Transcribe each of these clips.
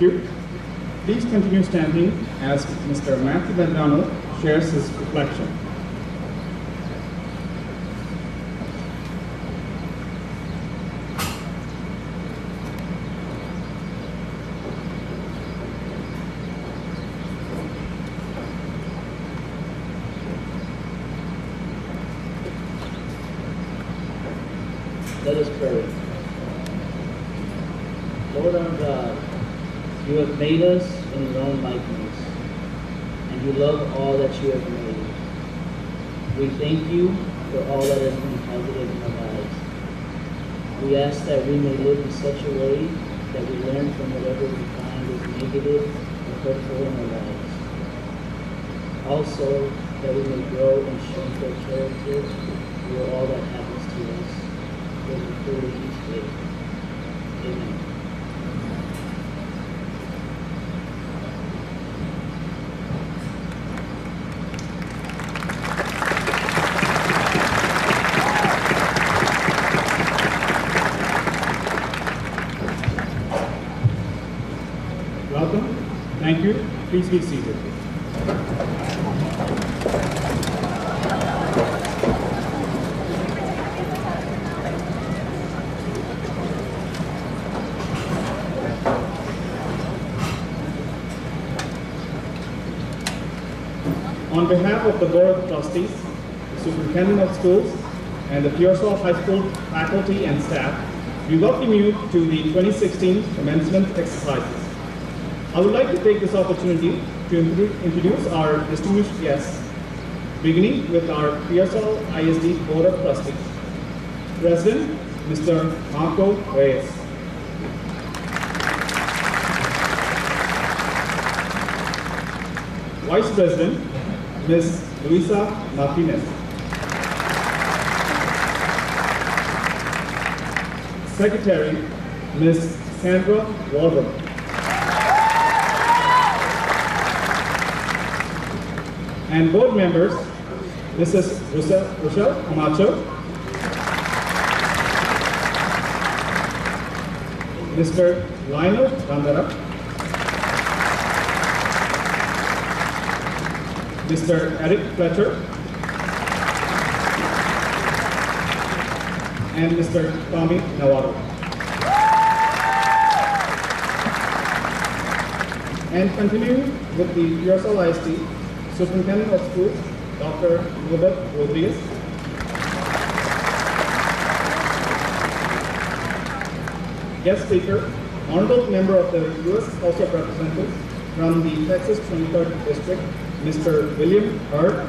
you. Please continue standing as Mr. Matthew Bandano shares his reflection. Let us pray. Lord our God, you have made us in your own likeness, and you love all that you have made. We thank you for all that has been positive in our lives. We ask that we may live in such a way that we learn from whatever we find is negative or hurtful in our lives. Also, that we may grow and strengthen our character through all that happens to us. Each day. Amen. Welcome. Thank you. Please be seated. On behalf of the Board of Trustees, the Superintendent of Schools, and the Pearsall High School faculty and staff, we welcome you to the 2016 commencement exercises. I would like to take this opportunity to introduce our distinguished guests, beginning with our Pearsall ISD Board of Trustees. President, Mr. Marco Reyes. Vice President, Ms. Luisa Martinez. Secretary, Ms. Sandra Waldron. And board members, Mrs. Rochelle Camacho, Mr. Lionel Bandara, Mr. Eric Fletcher, and Mr. Tommy Navarro. And continuing with the Pearsall ISD, Superintendent of Schools, Dr. Robert Rodriguez. Guest speaker, Honorable Member of the U.S. House of Representatives from the Texas 23rd District, Mr. William Hurd.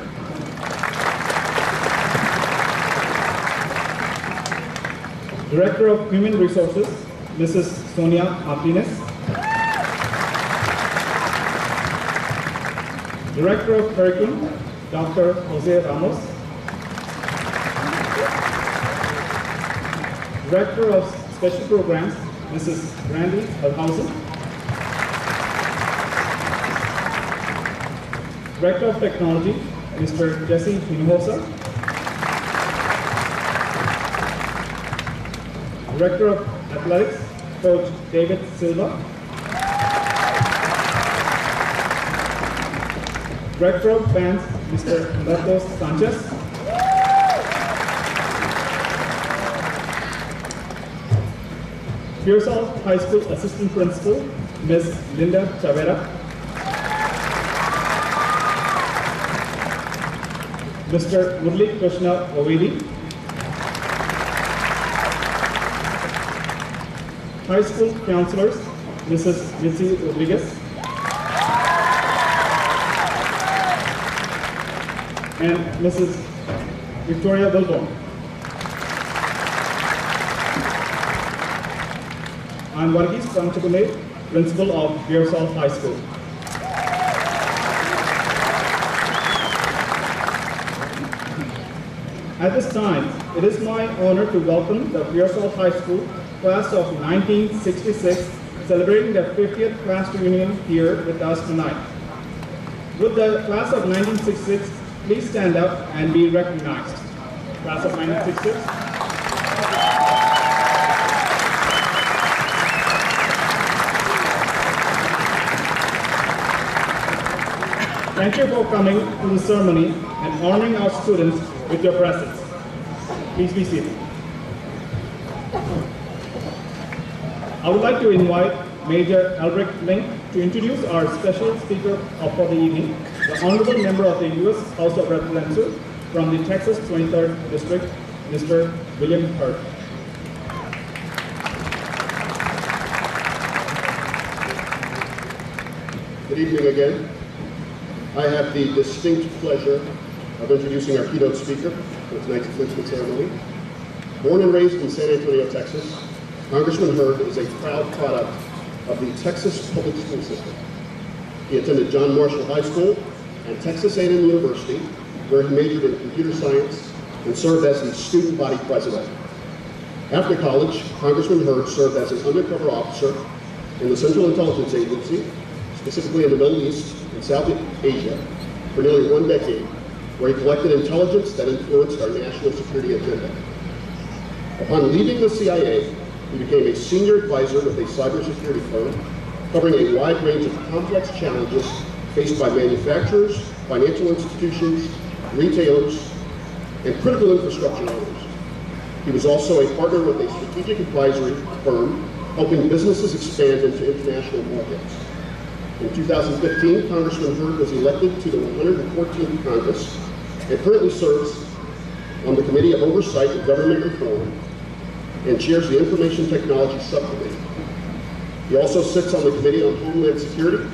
Director of Human Resources, Mrs. Sonia Martinez. Director of Curriculum, Dr. Jose Ramos. Director of Special Programs, Mrs. Brandy Alhausen. Director of Technology, Mr. Jesse Hinojosa. Director of Athletics, Coach David Silva. Director of Bands, Mr. Humberto Sanchez. Pearsall High School Assistant Principal, Ms. Linda Chavera. Mr. Murli Krishna Ovedi. High School Counselors, Mrs. Mitzi Rodriguez. And Mrs. Victoria Bilbon. I'm Varghese Pranchakule, Principal of Pearsall High School. At this time, it is my honor to welcome the Pearsall High School class of 1966, celebrating their 50th class reunion here with us tonight. Would the class of 1966 please stand up and be recognized? Class of 1966. Thank you for coming to the ceremony and honoring our students with your presence. Please be seated. I would like to invite Major Albrecht Link to introduce our special speaker for the evening, the Honorable Member of the U.S. House of Representatives from the Texas 23rd District, Mr. William Hurt. Good evening again. I have the distinct pleasure of introducing our keynote speaker for tonight's commencement ceremony. Born and raised in San Antonio, Texas, Congressman Hurd is a proud product of the Texas public school system. He attended John Marshall High School and Texas A&M University, where he majored in computer science and served as the student body president. After college, Congressman Hurd served as an undercover officer in the Central Intelligence Agency, specifically in the Middle East and South Asia, for nearly 1 decade, where he collected intelligence that influenced our national security agenda. Upon leaving the CIA, he became a senior advisor with a cybersecurity firm, covering a wide range of complex challenges faced by manufacturers, financial institutions, retailers, and critical infrastructure owners. He was also a partner with a strategic advisory firm, helping businesses expand into international markets. In 2015, Congressman Hurd was elected to the 114th Congress and currently serves on the Committee of Oversight of Government Reform and chairs the Information Technology Subcommittee. He also sits on the Committee on Homeland Security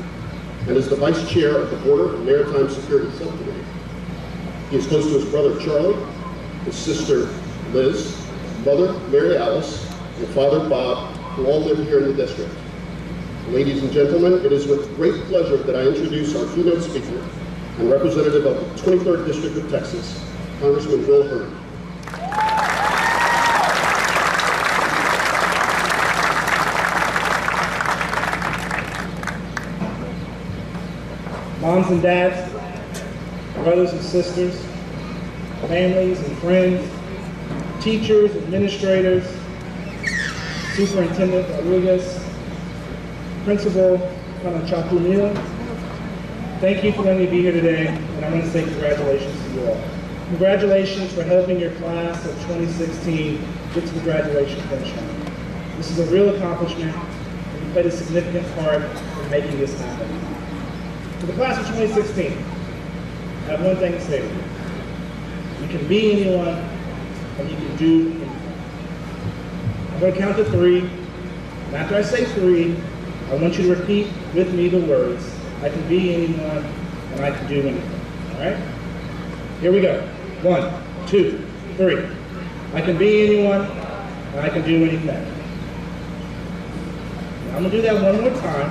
and is the Vice Chair of the Border and Maritime Security Subcommittee. He is close to his brother Charlie, his sister Liz, mother Mary Alice, and father Bob, who all live here in the district. Ladies and gentlemen, it is with great pleasure that I introduce our keynote speaker and representative of the 23rd District of Texas, Congressman Bill Hurd. Moms and dads, brothers and sisters, families and friends, teachers, administrators, Superintendent Rodriguez, Principal Chapulia, thank you for letting me be here today, and I want to say congratulations to you all. Congratulations for helping your class of 2016 get to the graduation finish line. This is a real accomplishment, and you played a significant part in making this happen. To the class of 2016, I have one thing to say to you. You can be anyone, and you can do anything. I'm going to count to 3, and after I say 3, I want you to repeat with me the words, I can be anyone, and I can do anything. All right? Here we go. 1, 2, 3. I can be anyone, and I can do anything. Now, I'm going to do that one more time.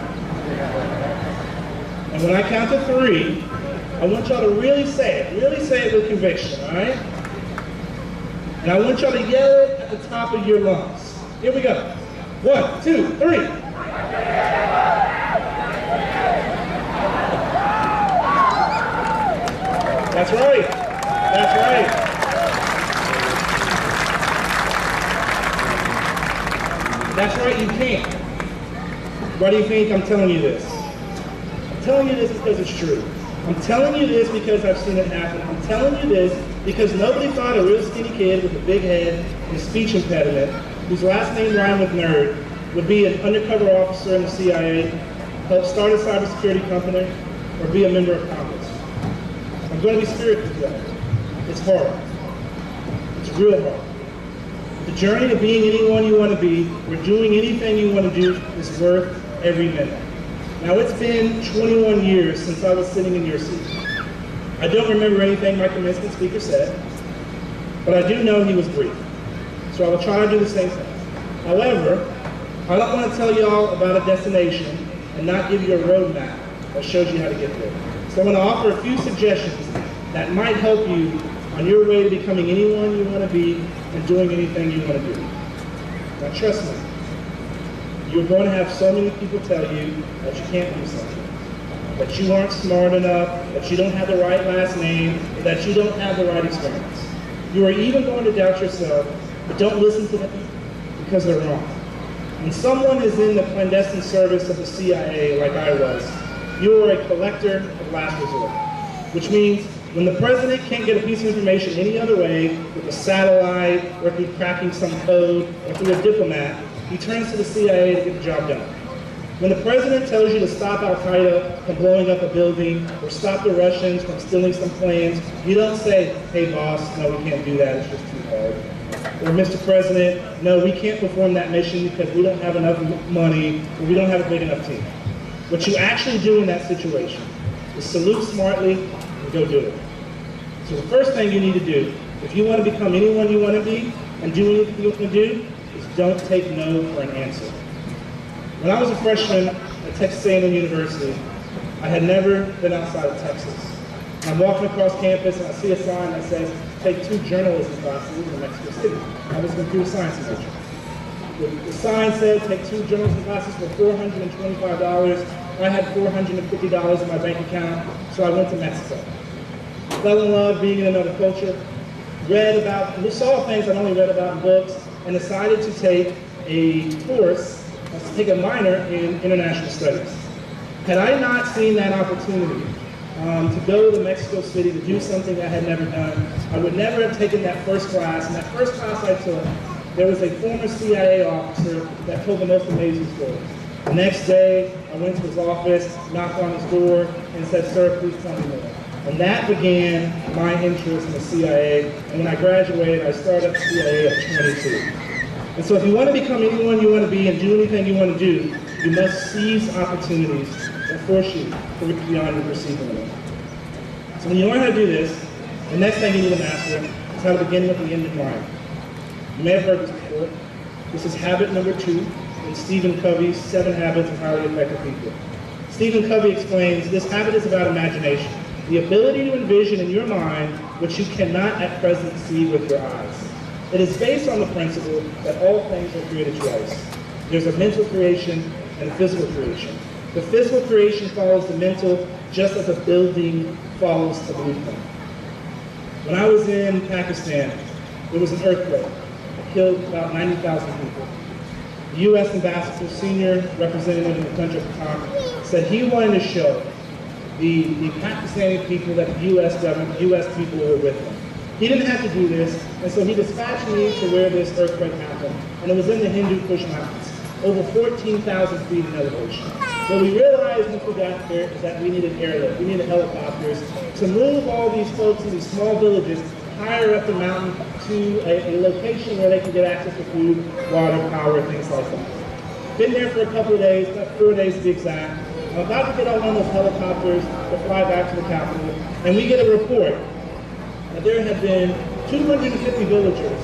And when I count to 3, I want y'all to really say it with conviction, all right? And I want y'all to yell it at the top of your lungs. Here we go. 1, 2, 3. That's right. That's right. That's right, you can. Why do you think I'm telling you this? I'm telling you this because it's true. I'm telling you this because I've seen it happen. I'm telling you this because nobody thought a real skinny kid with a big head and a speech impediment, whose last name rhymed with nerd, would be an undercover officer in the CIA, help start a cybersecurity company, or be a member of Congress. I'm going to be spiritual today. It's hard. It's real hard. The journey to being anyone you want to be, or doing anything you want to do, is worth every minute. Now, it's been 21 years since I was sitting in your seat. I don't remember anything my commencement speaker said, but I do know he was brief. So I will try to do the same thing. However, I don't want to tell y'all about a destination and not give you a roadmap that shows you how to get there. So I'm going to offer a few suggestions that might help you on your way to becoming anyone you want to be and doing anything you want to do. Now trust me, you're going to have so many people tell you that you can't do something, that you aren't smart enough, that you don't have the right last name, or that you don't have the right experience. You are even going to doubt yourself, but don't listen to them because they're wrong. When someone is in the clandestine service of the CIA like I was, you are a collector of of last resort, which means when the president can't get a piece of information any other way, with a satellite, or through cracking some code, or through a diplomat, he turns to the CIA to get the job done. When the president tells you to stop Al-Qaeda from blowing up a building, or stop the Russians from stealing some plans, you don't say, hey boss, no, we can't do that, it's just too hard. Or Mr. President, no, we can't perform that mission because we don't have enough money, or we don't have a big enough team. What you actually do in that situation is salute smartly and go do it. So the first thing you need to do, if you want to become anyone you want to be and do anything you want to do, is don't take no for an answer. When I was a freshman at Texas A&M University, I had never been outside of Texas. I'm walking across campus and I see a sign that says, take 2 journalism classes in Mexico City. I was a computer science major. The sign said, take 2 journalism classes for $425. I had $450 in my bank account, so I went to Mexico. Fell in love being in another culture, saw things I'd only read about in books, and decided to take a course, to take a minor in international studies. Had I not seen that opportunity to go to Mexico City to do something I had never done, I would never have taken that first class. And that first class I took, there was a former CIA officer that told the most amazing stories. The next day, I went to his office, knocked on his door, and said, sir, please tell me more. And that began my interest in the CIA. And when I graduated, I started at the CIA at 22. And so if you want to become anyone you want to be and do anything you want to do, you must seize opportunities that force you to reach beyond your perceived limit. So when you learn how to do this, the next thing you need to master is how to begin with the end in mind. You may have heard this before. This is habit number 2 in Stephen Covey's 7 Habits of Highly Effective People. Stephen Covey explains this habit is about imagination, the ability to envision in your mind what you cannot at present see with your eyes. It is based on the principle that all things are created twice. There's a mental creation and a physical creation. The physical creation follows the mental just as a building follows the blueprint. When I was in Pakistan, there was an earthquake that killed about 90,000 people. The U.S. ambassador, senior representative in the country at the time, said he wanted to show the Pakistani people that the U.S. government, the U.S. people were with them. He didn't have to do this, and so he dispatched me to where this earthquake happened, and it was in the Hindu Kush Mountains, over 14,000 feet in elevation. What we realized once we got there is that we needed airlift, we needed helicopters to move all these folks in these small villages higher up the mountain to a location where they can get access to food, water, power, things like that. Been there for a couple of days, about 4 days to be exact. I'm about to get on one of those helicopters to fly back to the capital, and we get a report that there had been 250 villagers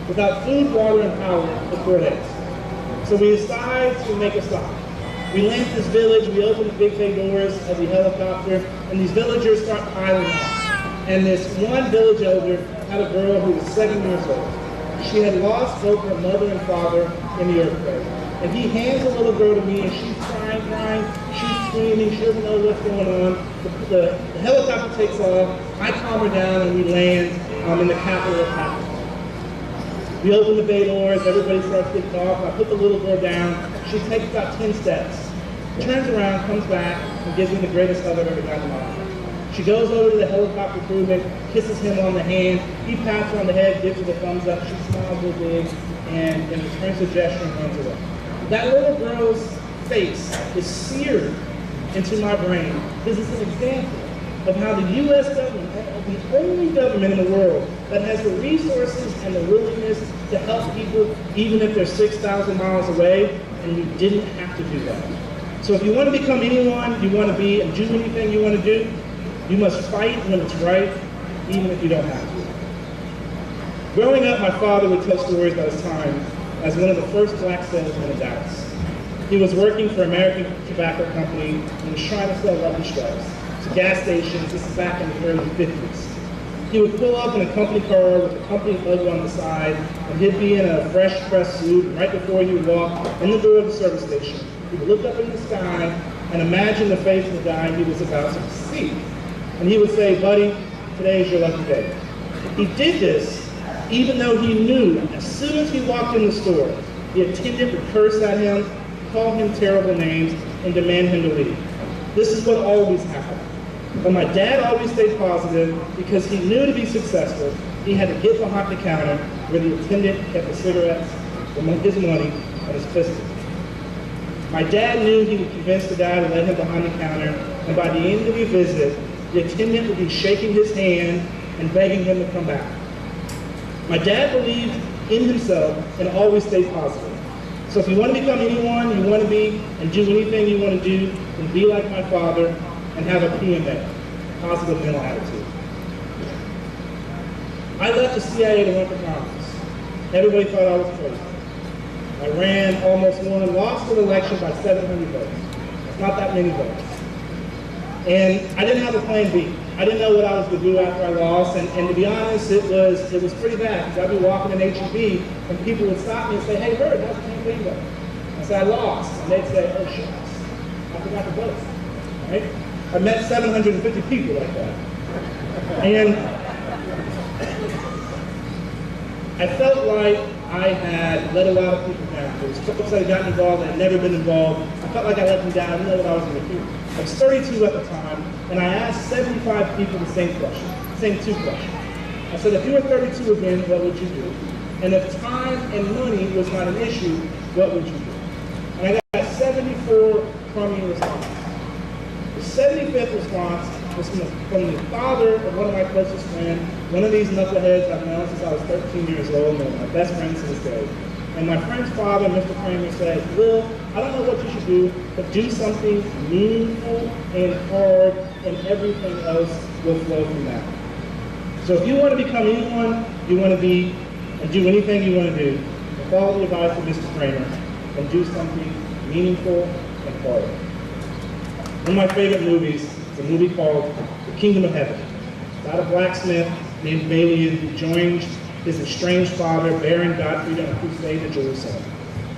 without food, water, and power for 4 days. So we decide to make a stop. We land this village, we open the big bay doors of the helicopter, and these villagers start piling up. And this one village elder had a girl who was 7 years old. She had lost both her mother and father in the earthquake. And he hands the little girl to me, and she's crying, she's screaming, she doesn't know what's going on. The helicopter takes off, I calm her down, and we land in the capital of Pakistan. We open the bay doors, everybody starts getting off, I put the little girl down, she takes about 10 steps, turns around, comes back, and gives me the greatest hug I've ever gotten in my life. She goes over to the helicopter crewman, kisses him on the hand, he pats her on the head, gives her the thumbs up, she smiles real big, and returns the gesture and runs away. That little girl's face is seared into my brain because it's an example of how the U.S. government, the only government in the world that has the resources and the willingness to help people even if they're 6,000 miles away, and you didn't have to do that. So if you want to become anyone you want to be and do anything you want to do, you must fight when it's right, even if you don't have to. Growing up, my father would tell stories about his time as one of the first black salesmen in Dallas. He was working for American Tobacco Company and was trying to sell Lucky Strikes to gas stations. This is back in the early 50s. He would pull up in a company car with a company logo on the side, and he'd be in a fresh pressed suit, and right before he would walk in the door of the service station, he would look up in the sky and imagine the face of the guy he was about to see. And he would say, buddy, today is your lucky day. He did this even though he knew as soon as he walked in the store, the attendant would curse at him, call him terrible names, and demand him to leave. This is what always happened. But my dad always stayed positive because he knew to be successful, he had to get behind the counter where the attendant kept the cigarettes, his money, and his pistol. My dad knew he would convince the guy to let him behind the counter, and by the end of the visit, the attendant would be shaking his hand and begging him to come back. My dad believed in himself and always stayed positive. So if you want to become anyone you want to be and do anything you want to do, then be like my father and have a PMA, positive mental attitude. I left the CIA to run for Congress. Everybody thought I was crazy. I ran, almost won, lost an election by 700 votes. It's not that many votes. And I didn't have a plan B. I didn't know what I was going to do after I lost, and to be honest, it was pretty bad, because I'd be walking in H-E-B, and people would stop me and say, "Hey, Bert, how's the campaign going?" I said, "I lost." And they'd say, "Oh, shucks, I forgot to vote." Right? I met 750 people like that. And I felt like I had let a lot of people down. There was folks that had gotten involved that had never been involved. I felt like I let them down. I didn't know what I was going to do. I was 32 at the time, and I asked 75 people the same question, same two questions. I said, if you were 32 again, what would you do? And if time and money was not an issue, what would you do? And I got 74 crummy responses. The 75th response was from the father of one of my closest friends, one of these knuckleheads I've known since I was 13 years old, and my best friend to this day. And my friend's father, Mr. Kramer, said, "Will, I don't know what you should do, but do something meaningful and hard, and everything else will flow from that." So if you want to become anyone you want to be, and do anything you want to do, follow the advice of Mr. Kramer, and do something meaningful and hard. One of my favorite movies is a movie called The Kingdom of Heaven. It's about a blacksmith named Balian who joined his estranged father, Baron Gottfried, on a crusade to Jerusalem.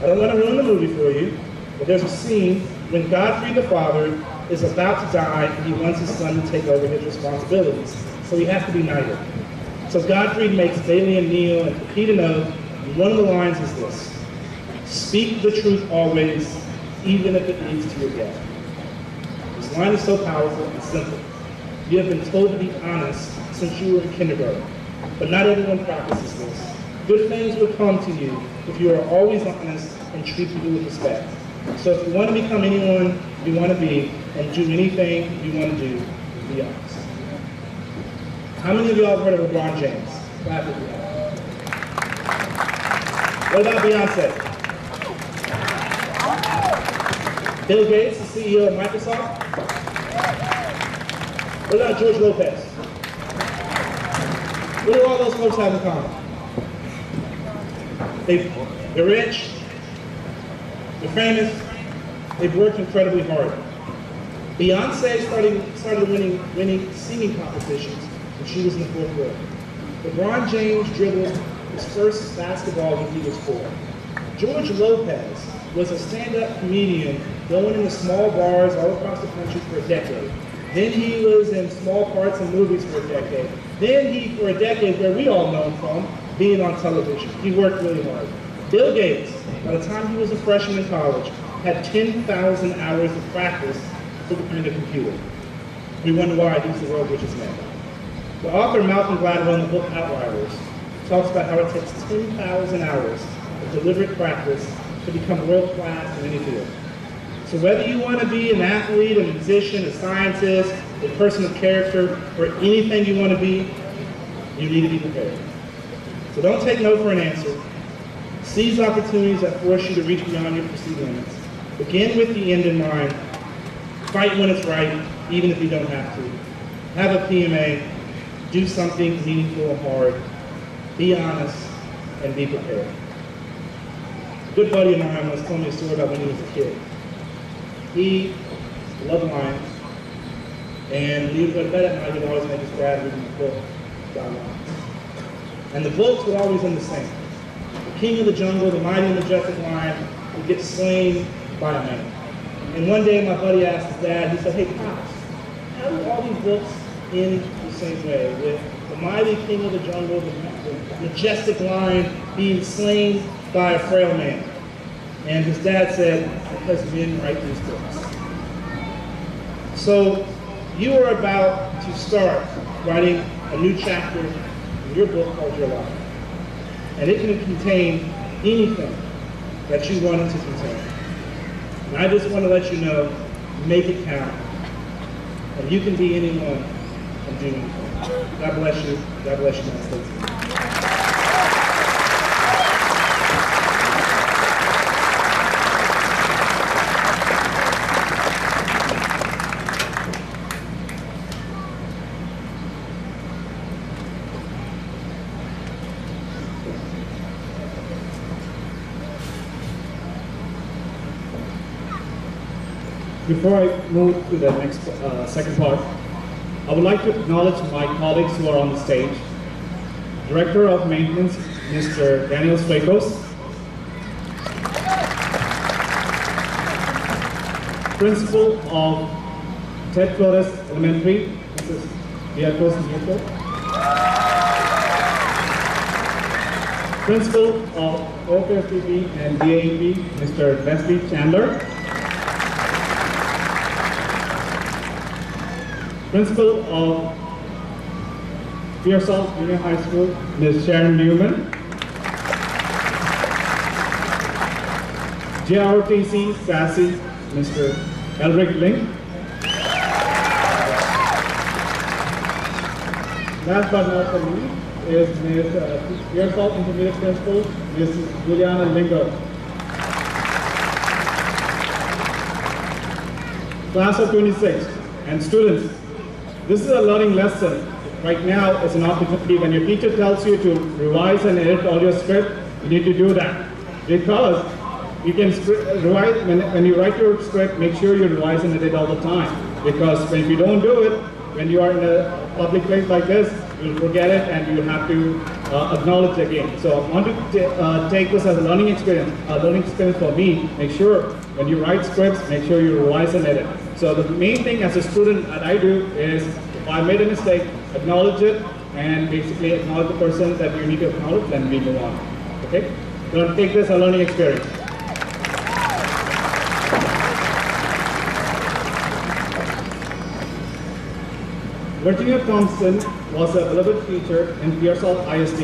I don't want to ruin the movie for you, but there's a scene when Gottfried the father is about to die and he wants his son to take over his responsibilities. So he has to be knighted. So Gottfried makes Balian kneel and repeat an oath, and one of the lines is this: "Speak the truth always, even if it leads to your death." This line is so powerful and simple. You have been told to be honest since you were in kindergarten, but not everyone practices this. Good things will come to you if you are always honest and treat people with respect. So if you want to become anyone you want to be and do anything you want to do, be honest. How many of y'all have heard of LeBron James? Clap if you have. What about Beyonce? Bill Gates, the CEO of Microsoft? What about George Lopez? What do all those folks have in common? They're rich, they're famous, they've worked incredibly hard. Beyonce started winning singing competitions when she was in the 4th grade. LeBron James dribbled his first basketball when he was 4. George Lopez was a stand-up comedian going into small bars all across the country for a decade. Then he was in small parts in movies for a decade. Then he, for a decade, where we all know him from, being on television. He worked really hard. Bill Gates, by the time he was a freshman in college, had 10,000 hours of practice behind a computer. We wonder why he's the world's richest man. The author Malcolm Gladwell in the book Outliers talks about how it takes 10,000 hours of deliberate practice to become world-class in any field. So whether you want to be an athlete, a musician, a scientist, a person of character, or anything you want to be, you need to be prepared. So don't take no for an answer. Seize opportunities that force you to reach beyond your perceived limits. Begin with the end in mind. Fight when it's right, even if you don't have to. Have a PMA. Do something meaningful and hard. Be honest and be prepared. A good buddy of mine once told me a story about when he was a kid. He loved lions, and when he would go to bed at night, he would always make his dad read him a book about lions. And the books would always end the same. The king of the jungle, the mighty and majestic lion, would get slain by a man. And one day my buddy asked his dad, he said, "Hey, Pops, how do all these books end the same way, with the mighty king of the jungle, the majestic lion being slain by a frail man?" And his dad said, "Because men write these books." So you are about to start writing a new chapter in your book called your life. And it can contain anything that you want it to contain. And I just want to let you know, make it count. And you can be anyone and do anything. God bless you. God bless you, United States. Before I move to the next second part, I would like to acknowledge my colleagues who are on the stage. Director of Maintenance, Mr. Daniel Strakos. Principal of Ted Flores Elementary, Mrs. Diacos Nieto. Principal of OFSTP and DAEP, Mr. Leslie Chandler. Principal of Pearsall Junior High School, Ms. Sharon Newman. JROTC SASE, Mr. Elric Link. Last but not least is Ms. Pearsall Intermediate Principal, Ms. Juliana Lingo. Class of 26 and students. This is a learning lesson. Right now, it's an opportunity when your teacher tells you to revise and edit all your script, you need to do that. Because you can revise, when you write your script, make sure you revise and edit all the time. Because if you don't do it, when you are in a public place like this, you'll forget it and you'll have to acknowledge again. So I want to take this as a learning experience for me. Make sure when you write scripts, make sure you revise and edit. So the main thing as a student that I do is, if I made a mistake, acknowledge it, and basically acknowledge the person that you need to acknowledge, then we move on. Okay? So take this as a learning experience. Virginia Thompson was a beloved teacher in Pearsall ISD.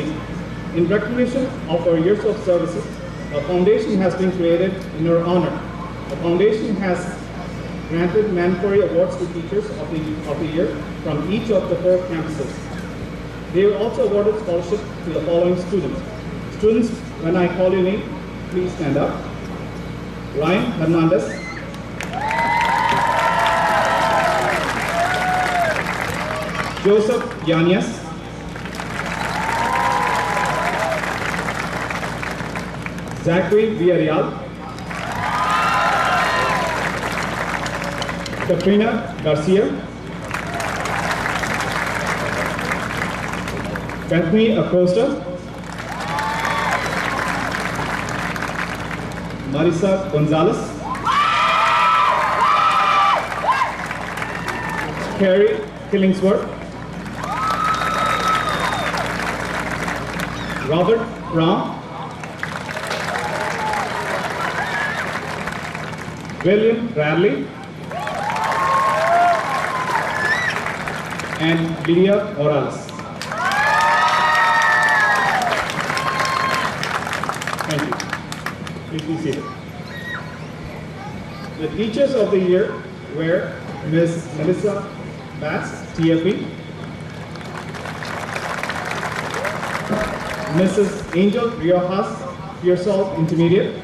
In recognition of her years of services, a foundation has been created in her honor. The foundation has granted mandatory awards to teachers of the year from each of the 4 campuses. They were also awarded scholarships to the following students. Students, when I call your name, please stand up. Ryan Hernandez. Joseph Yanez. Zachary Villarreal. Katrina Garcia. Bethany Acosta. Marisa Gonzalez. Carrie Killingsworth. Robert Brown. William Bradley. And Lydia Morales. Thank you. Please be seated. The teachers of the year were Ms. Melissa Batts, TFE, Mrs. Angel Riojas, Pearsall Intermediate,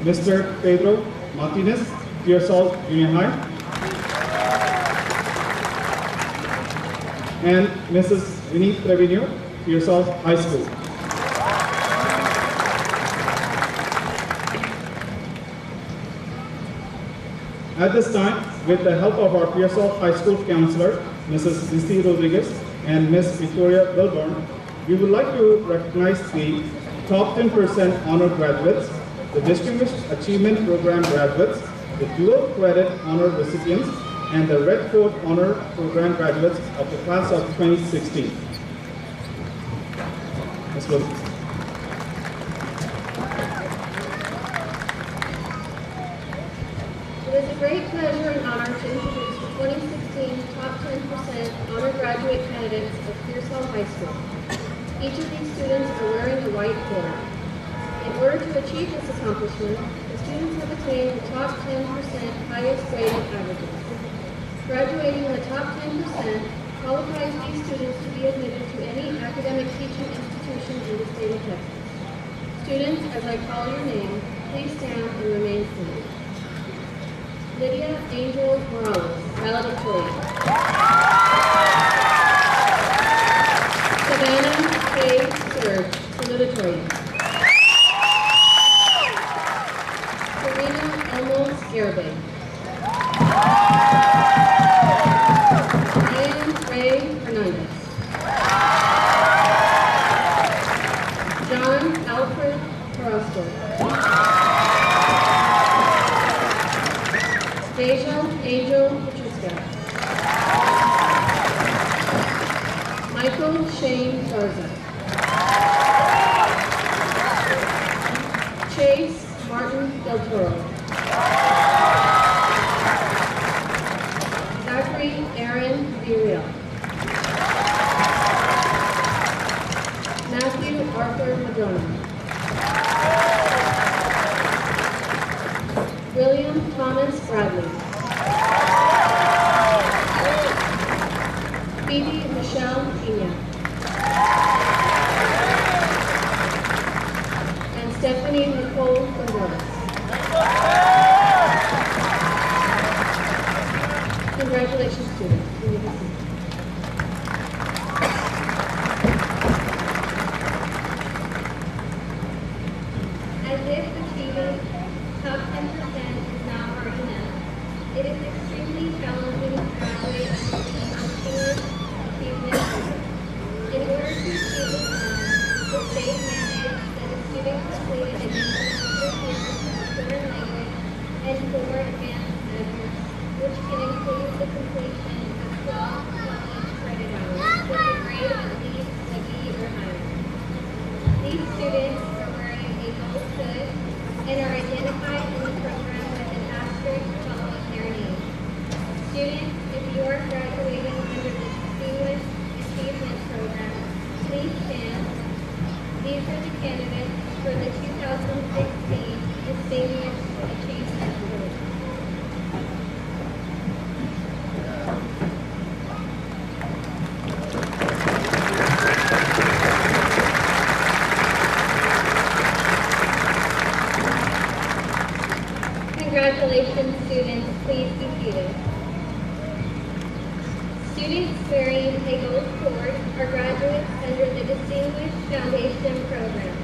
Mr. Pedro Martinez, Pearsall Junior High, and Mrs. Vinith Trevino, Pearsall High School. At this time, with the help of our Pearsall High School counselor, Mrs. Misty Rodriguez and Ms. Victoria Wilburn, we would like to recognize the top 10% honor graduates, the Distinguished Achievement Program graduates, the dual credit honor recipients, and the Red Coat Honor Program graduates of the class of 2016. Ms. Williams. top 10% honor graduate candidates of Pearsall High School. Each of these students are wearing a white cord. In order to achieve this accomplishment, the students have attained the top 10% highest graded averages. Graduating in the top 10% qualifies these students to be admitted to any academic teaching institution in the state of Texas. Students, as I call your name, please stand and remain standing. Lydia Angel Morales, valedictorian. Savannah K. Serge, salutatorian. Serena Elmo Scarabay. Ryan Ray Hernandez. John Alfred Carrasco. Deja Angel Patriska. Michael Shane Garza. Chase Martin Del Toro. Zachary Aaron Villarreal. Matthew Arthur Madonna. William Thomas Bradley. Phoebe Michelle Pina. And Stephanie Nicole Gonzalez. Congratulations, students. You may be seated. As if achieving top 10% is not hard enough, it is extremely challenging to graduate and achieve distinguished achievement. In order to achieve this honor, the state mandates that a student complete an international course of foreign language and 4 advanced measures, which can include the completion of 12 college credit hours with a grade of at least a B or higher. These students are wearing a gold hood and are identified in the program with an asterisk following their name. Students, if you are graduating under the Distinguished Achievement Program, please stand. These are the candidates for the 2016 Distinguished Achievement Program. Congratulations, students. Please be seated. Students wearing a gold cord are graduates under the Distinguished Foundation Program.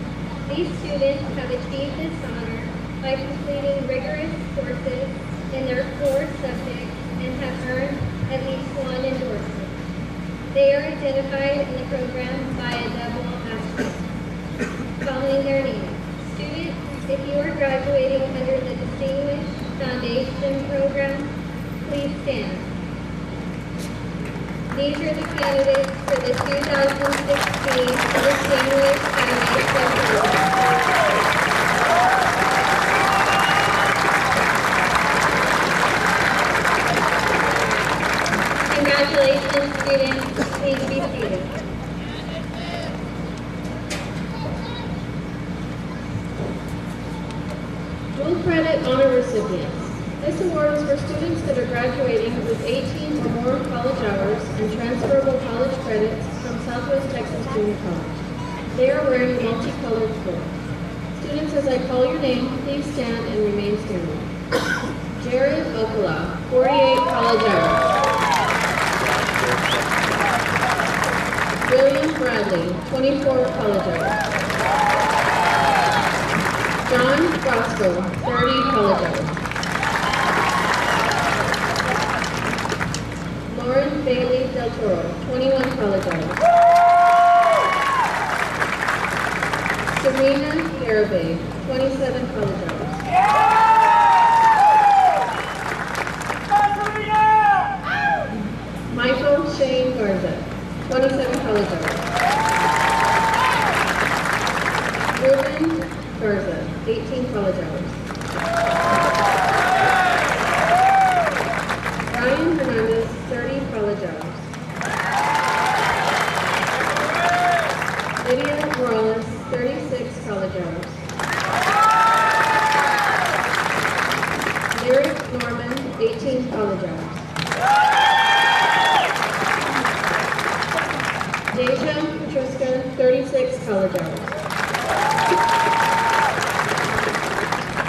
These students have achieved this honor by completing rigorous courses in their core subjects and have earned at least 1 endorsement. They are identified in the program by a double asterisk following their name. Students, if you are graduating under the Distinguished Foundation Program, please stand. These are the candidates for the 2016 Distinguished Foundation Program. Congratulations, students. Please be seated. Dual credit honor recipients. This award is for students that are graduating with 18 or more college hours and transferable college credits from Southwest Texas Junior College. They are wearing multicolored clothes. Students, as I call your name, please stand and remain standing. Jared Okala, 48 college hours. William Bradley, 24 college hours. John Roscoe, 30 college hours. Lauren Bailey Del Toro, 21 college hours. Serena Garabay, 27 college hours. Michael Shane Garza, 27 college hours. Ruben Garza, 18 college hours. Ryan Hernandez, 30 college hours. college hours.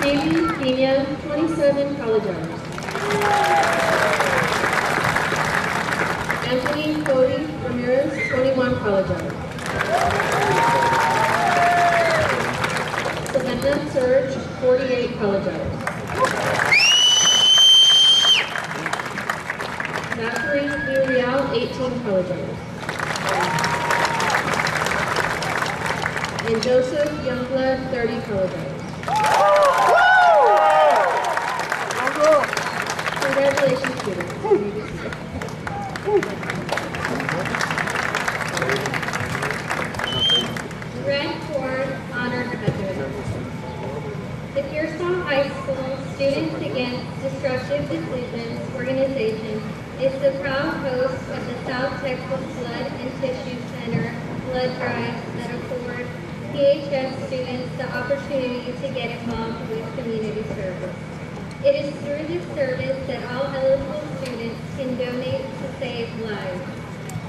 Davy Pena, 27 college hours. Anthony Cody Ramirez, 21 college hours. Savannah Surge, 48 college hours. Zachary Uriel, 18 college hours. And Joseph Youngblood, 30 college hours. Congratulations, students. Red Cord Honor Graduate. The Pearsall High School Students Against Destructive Decisions organization is the proud host of the South Texas Blood and Tissue Center blood drives that afford PHS students the opportunity to get involved with community service. It is through this service that all eligible students can donate to save lives.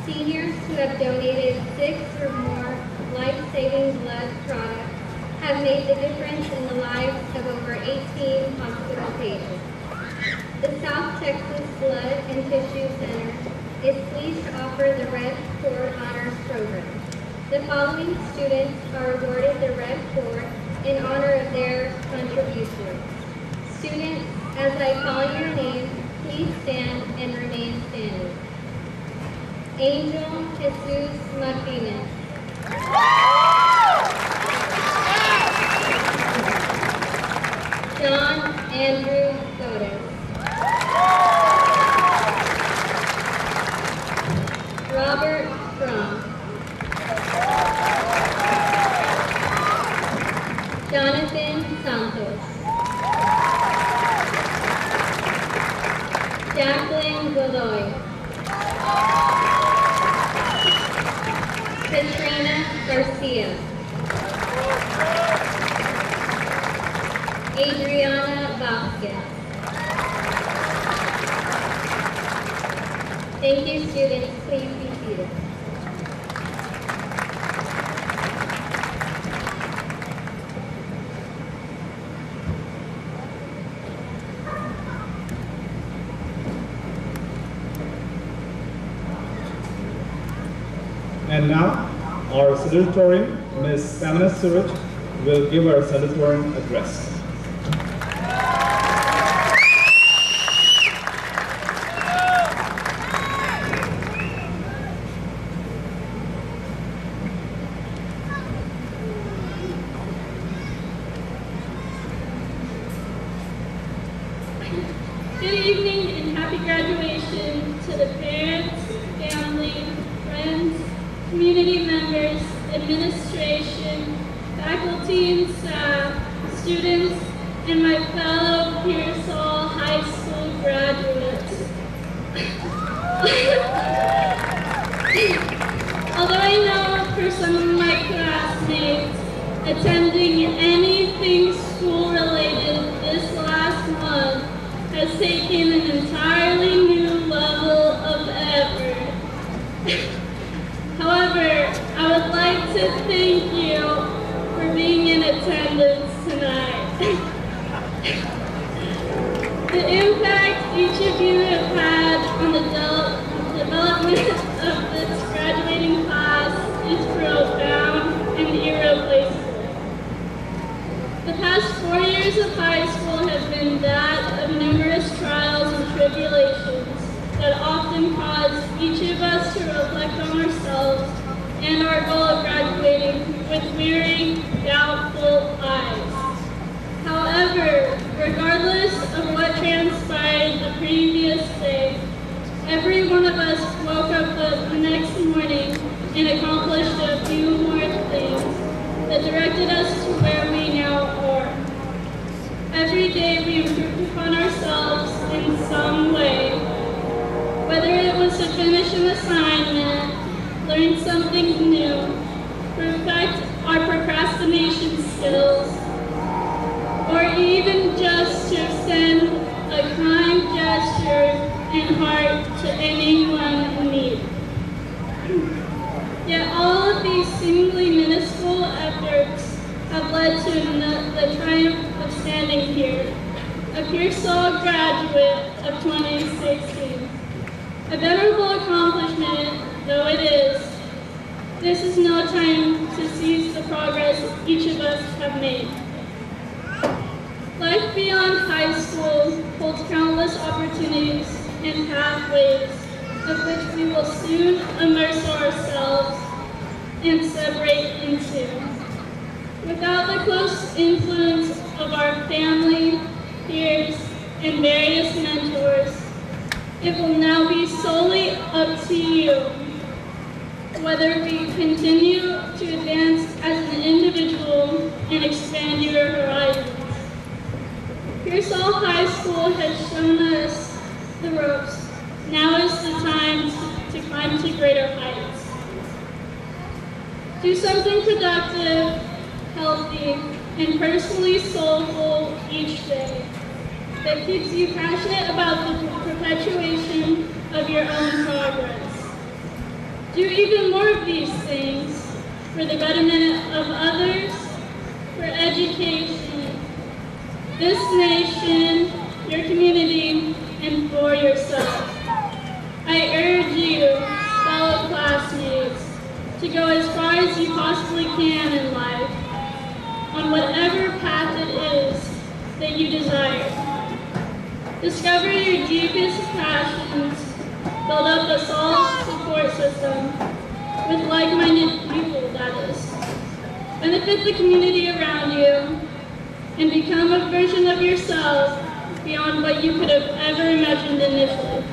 Seniors who have donated 6 or more life-saving blood products have made the difference in the lives of over 18 hospital patients. The South Texas Blood and Tissue Center is pleased to offer the Red Cord Honors Program. The following students are awarded the Red Cord in honor of their contributions. Students, as I call your name, please stand and remain standing. Angel Jesus Martinez. John Andrew Soto. Robert Strom. Jonathan Santos. Jacqueline Godoy. Katrina Garcia. Adriana Vasquez. Thank you, students. Please be seated. And now, our salutatorian, Ms. Samana Suraj, will give our salutatorian address. Good evening and happy graduation to the parents, family, friends, community members, administration, faculty and staff, students, and my fellow Pearsall High School graduates. Although I know for some of my classmates, attending anything school-related this last month has taken an entirely new level of effort. However, I would like to thank you for being in attendance tonight. The impact each of you have had on the development of this graduating class is profound and irreplaceable. The past 4 years of high school has been that of numerous trials and tribulations that often cause each of us to reflect on ourselves and our goal of graduating with weary, doubtful eyes. However, regardless of what transpired the previous day, every one of us woke up the next morning and accomplished a few more things that directed us to where we now are. Every day we improved upon ourselves in some way, whether it was to finish an assignment, learn something new, perfect our procrastination skills, or even just to send a kind gesture and heart to anyone in need. Yet all of these seemingly minuscule led to the triumph of standing here, a Pearsall graduate of 2016. A venerable accomplishment, though it is, this is no time to seize the progress each of us have made. Life beyond high school holds countless opportunities and pathways of which we will soon immerse ourselves and separate into. Without the close influence of our family, peers, and various mentors, it will now be solely up to you whether we continue to advance as an individual and expand your horizons. Pearsall High School has shown us the ropes. Now is the time to climb to greater heights. Do something productive, healthy, and personally soulful each day that keeps you passionate about the perpetuation of your own progress. Do even more of these things for the betterment of others, for education, this nation, your community, and for yourself. I urge you, fellow classmates, to go as far as you possibly can in life, on whatever path it is that you desire. Discover your deepest passions, build up a solid support system with like-minded people, that is. Benefit the community around you, and become a version of yourself beyond what you could have ever imagined initially.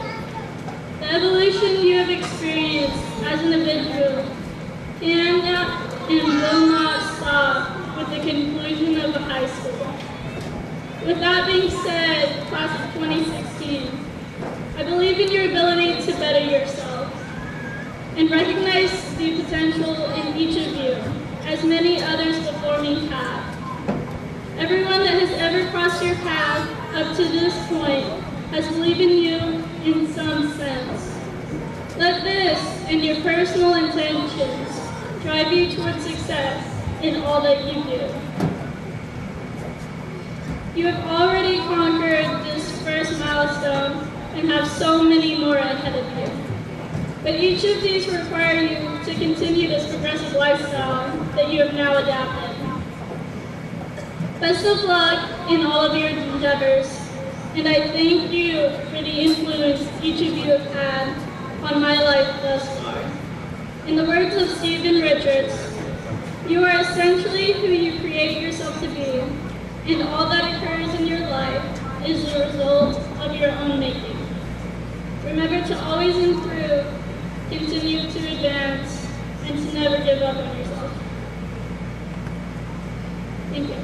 The evolution you have experienced as an individual cannot and will not stop with the conclusion of high school. With that being said, class of 2016, I believe in your ability to better yourself and recognize the potential in each of you, as many others before me have. Everyone that has ever crossed your path up to this point has believed in you in some sense. Let this and your personal intentions drive you towards success in all that you do. You have already conquered this first milestone and have so many more ahead of you. But each of these require you to continue this progressive lifestyle that you have now adapted. Best of luck in all of your endeavors, and I thank you for the influence each of you have had on my life thus far. In the words of Stephen Richards, you are essentially who you create yourself to be, and all that occurs in your life is the result of your own making. Remember to always improve, continue to advance, and to never give up on yourself. Thank you.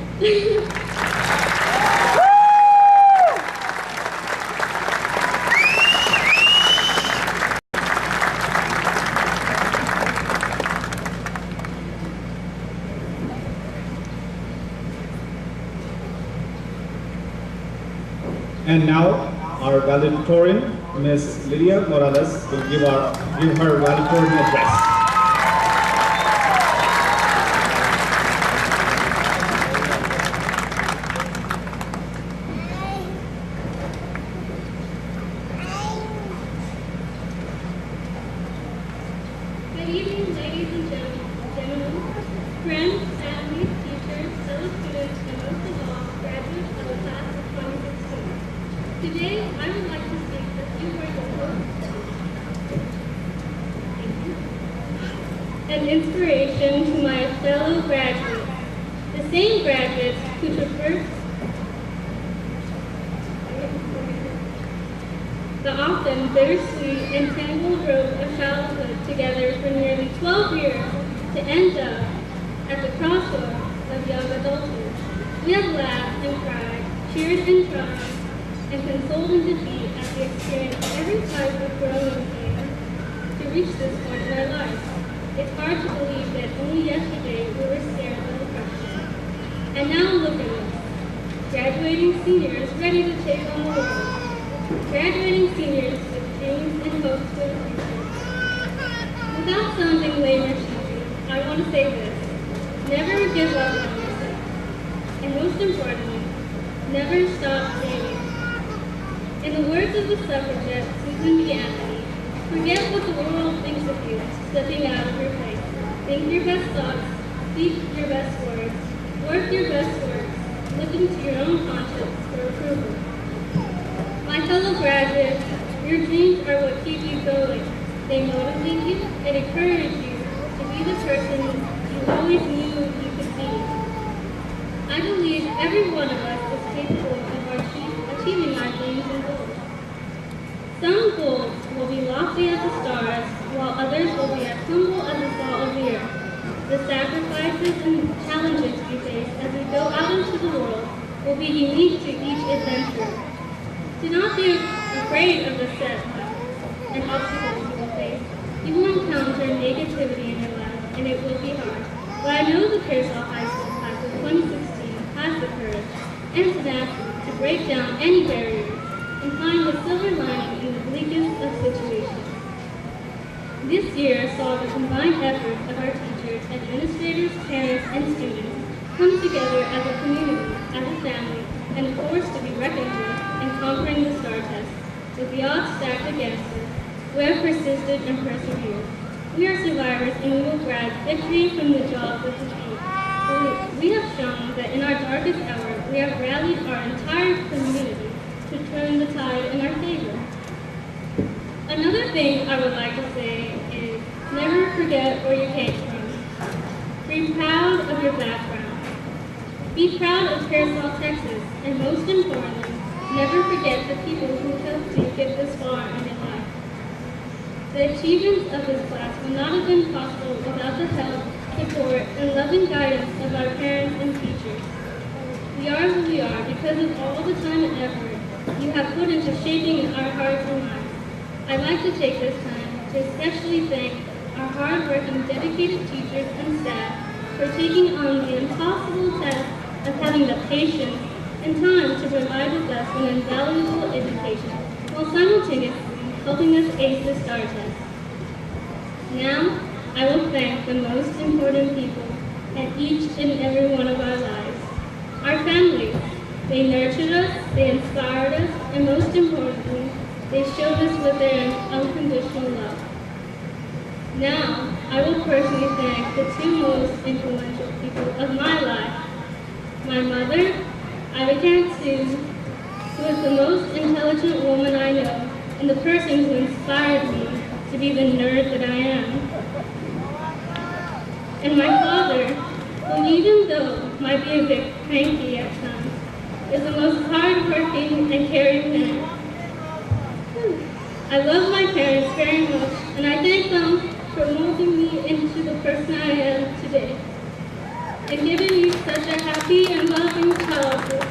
And now, our valedictorian, Ms. Lydia Morales, will give her valedictorian address. Good evening, ladies and gentlemen, friends, families, teachers, fellow students, and most of all, graduates of the class of 2016. Today, I would like to speak a few words of hope and inspiration to my fellow graduates, the same graduates who traversed the often bittersweet and tangled road of childhood together for nearly 12 years to end up at the crossroads of young adulthood. We have laughed and cried, cheered and tried, and consoled in defeat as we experienced every type of growing pain to reach this point in our lives. It's hard to believe that only yesterday we were scared of the question. And now look at us, graduating seniors ready to take on the world. Graduating seniors with dreams and hopes for the future. Without sounding lame or cheesy, I want to say this. Never give up on yourself. and most importantly, never stop saving. In the words of the suffragette Susan B. Anthony, forget what the world thinks of you, stepping out of your place. Think your best thoughts, speak your best words, work your best works, looking to your own conscience for approval. My fellow graduates, your dreams are what keep you going. They motivate you and encourage you to be the person you always knew you could be. I believe every one of us is capable of achieving our dreams and goals. Some goals will be lofty as the stars, while others will be as humble as the salt of the earth. The sacrifices and challenges we face as we go out into the world will be unique to each adventurer. Do not be afraid of the setbacks and obstacles you will face. You will encounter negativity in your life, and it will be hard. But I know the Pearsall High School class of 2016 has the courage and tenacity to break down any barriers and find the silver lining in the bleakest of situations. This year saw the combined efforts of our teachers, administrators, parents, and students come together as a community, as a family, and a force to be reckoned with in conquering the STAR test. With the odds stacked against us, we have persisted and persevered. We are survivors and we will grab victory from the jaws of defeat. We have shown that in our darkest hour, we have rallied our entire community to turn the tide in our favor. Another thing I would like to say is never forget where you came from. Be proud of your background. Be proud of Pearsall, Texas, and most importantly, never forget the people who helped you get this far in your life. The achievements of this class would not have been possible without the help, support, and loving guidance of our parents and teachers. We are who we are because of all the time and effort you have put into shaping our hearts and minds. I'd like to take this time to especially thank our hard-working, dedicated teachers and staff for taking on the impossible task of having the patience and time to provide with us an invaluable education while simultaneously helping us ace the STAR test. Now, I will thank the most important people in each and every one of our lives. Our families. They nurtured us, they inspired us, and most importantly, they showed us with their unconditional love. Now, I will personally thank the two most influential people of my life. My mother, Abigail Sue, who is the most intelligent woman I know, and the person who inspired me to be the nerd that I am. And my father, who even though might be a bit cranky at times, is the most hardworking and caring man. I love my parents very much, and I thank them for molding me into the person I am today, and giving me such a happy and loving childhood.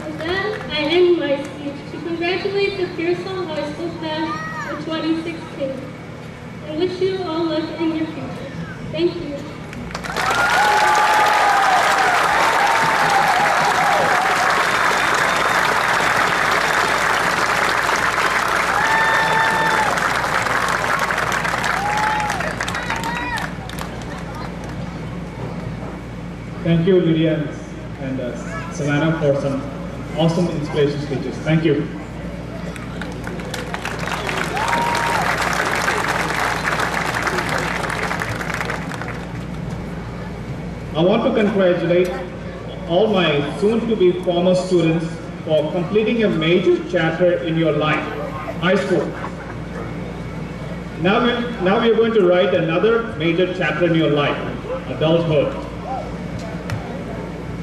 With that, I end my speech to congratulate the Pearsall High School class of 2016, and wish you all luck in your future. Thank you. Thank you, Lydia and Savannah, for some awesome inspiration speeches. Thank you. I want to congratulate all my soon-to-be former students for completing a major chapter in your life, high school. Now we are going to write another major chapter in your life, adulthood.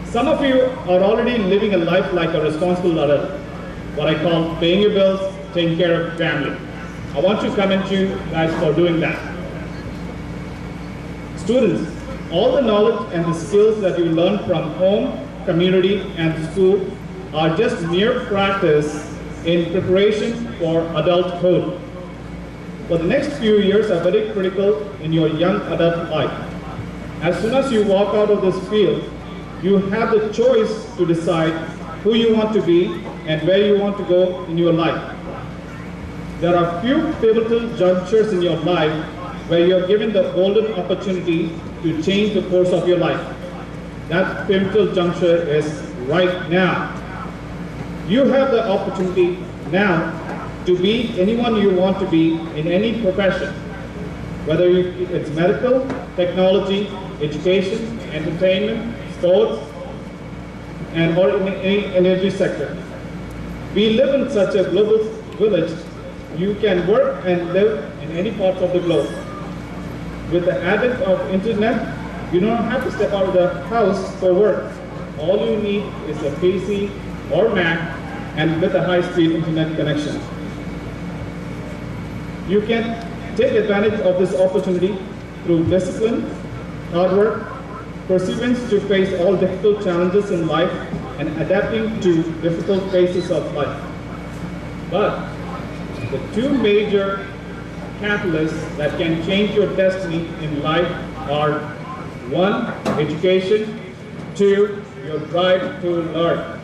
Some of you are already living a life like a responsible adult, what I call paying your bills, taking care of family. I want to commend you guys for doing that. Students, all the knowledge and the skills that you learn from home, community, and school are just mere practice in preparation for adulthood. For the next few years are very critical in your young adult life. As soon as you walk out of this field, you have the choice to decide who you want to be and where you want to go in your life. There are few pivotal junctures in your life where you are given the golden opportunity to change the course of your life. that pivotal juncture is right now. You have the opportunity now to be anyone you want to be in any profession, whether it's medical, technology, education, entertainment, sports, or in any energy sector. We live in such a global village. You can work and live in any part of the globe. With the advent of internet, you don't have to step out of the house for work. All you need is a PC or Mac and with a high-speed internet connection. You can take advantage of this opportunity through discipline, hard work, perseverance to face all difficult challenges in life, and adapting to difficult phases of life. But the two major catalysts that can change your destiny in life are: one, education; two, your drive to learn.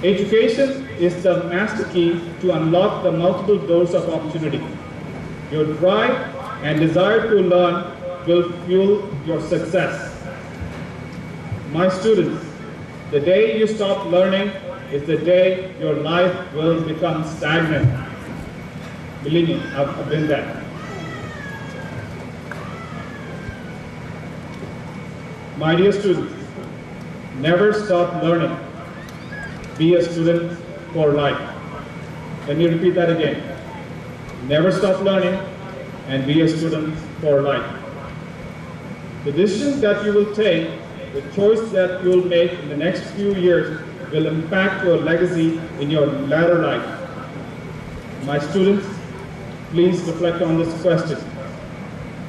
Education is the master key to unlock the multiple doors of opportunity. Your drive and desire to learn will fuel your success. My students, the day you stop learning is the day your life will become stagnant. Believe me, I've been there. My dear students, never stop learning. Be a student for life. Let me repeat that again. Never stop learning and be a student for life. The decisions that you will take, the choice that you will make in the next few years will impact your legacy in your latter life. My students, please reflect on this question.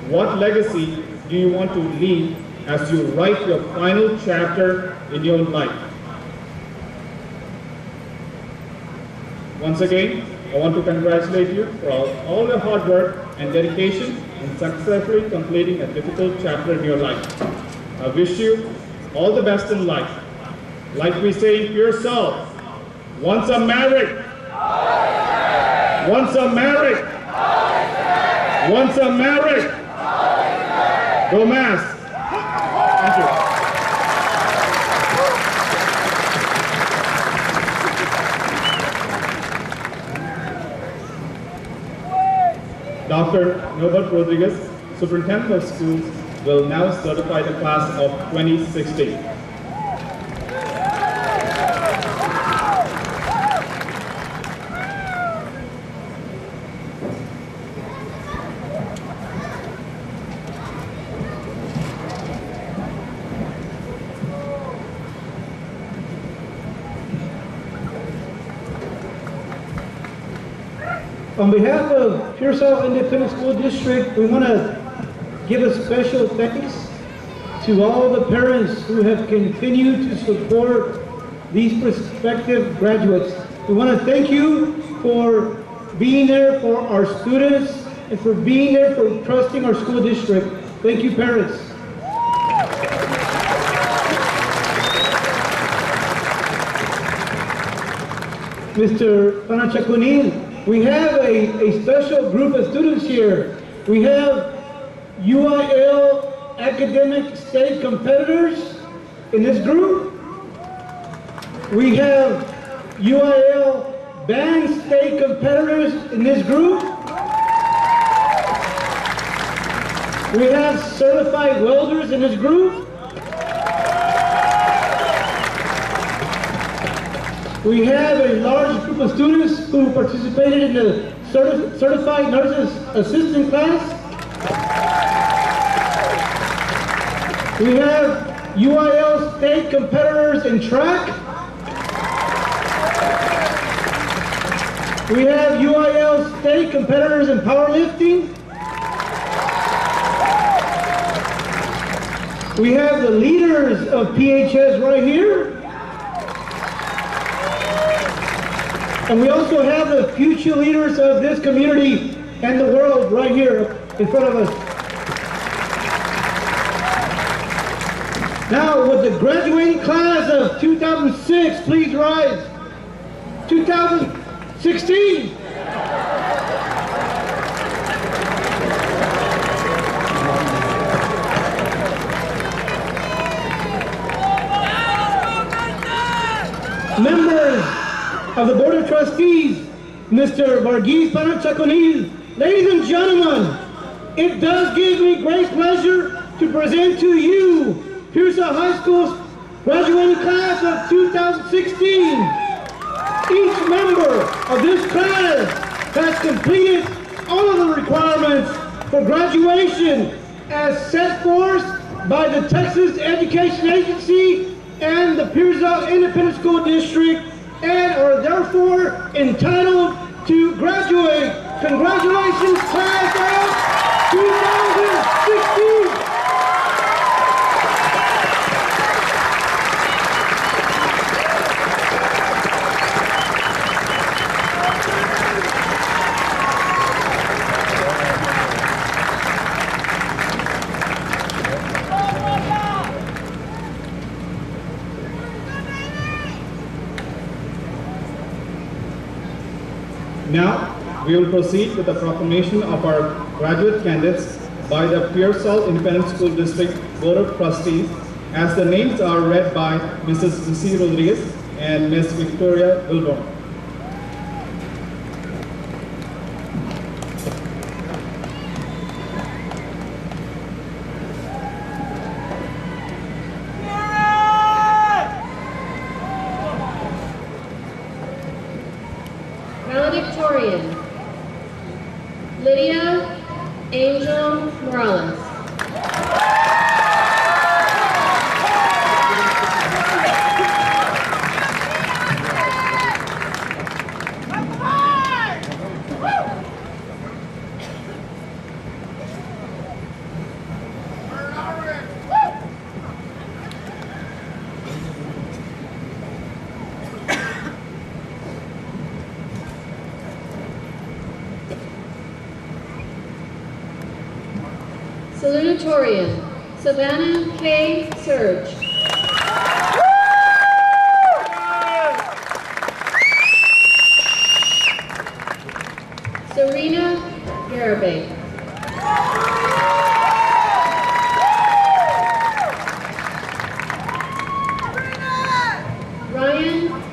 What legacy do you want to leave as you write your final chapter in your life? Once again, I want to congratulate you for all your hard work and dedication in successfully completing a difficult chapter in your life. I wish you all the best in life. Like we say in Pearsall, once a maverick, once a maverick, once a maverick, go Mass. Thank you. Dr. Norbert Rodriguez, Superintendent of Schools, will now certify the class of 2016. On behalf of Pearsall Independent School District, we want to give a special thanks to all the parents who have continued to support these prospective graduates. We want to thank you for being there for our students and for being there for trusting our school district. Thank you, parents. Mr. Panachakunin, we have a special group of students here. We have UIL academic state competitors in this group. We have UIL band state competitors in this group. We have certified welders in this group. We have a large group of students who participated in the Certified Nurses Assistant class. We have UIL state competitors in track. We have UIL state competitors in powerlifting. We have the leaders of PHS right here. And we also have the future leaders of this community and the world right here in front of us. Now, with the graduating class of 2006, please rise. 2016. members of the Board of Trustees, Mr. Varghese Panachakonil. Ladies and gentlemen, it does give me great pleasure to present to you Pearsall High School's graduating class of 2016. Each member of this class has completed all of the requirements for graduation as set forth by the Texas Education Agency and the Pearsall Independent School District, and are therefore entitled to graduate. Congratulations, class of 2016! Now, we will proceed with the proclamation of our graduate candidates by the Pearsall Independent School District Board of Trustees, as the names are read by Mrs. Lucy Rodriguez and Ms. Victoria Wilborn. Valedictorian, Lydia Angel Morales. Salutatorian, Savannah K. Surge. Serena Garibay. Ryan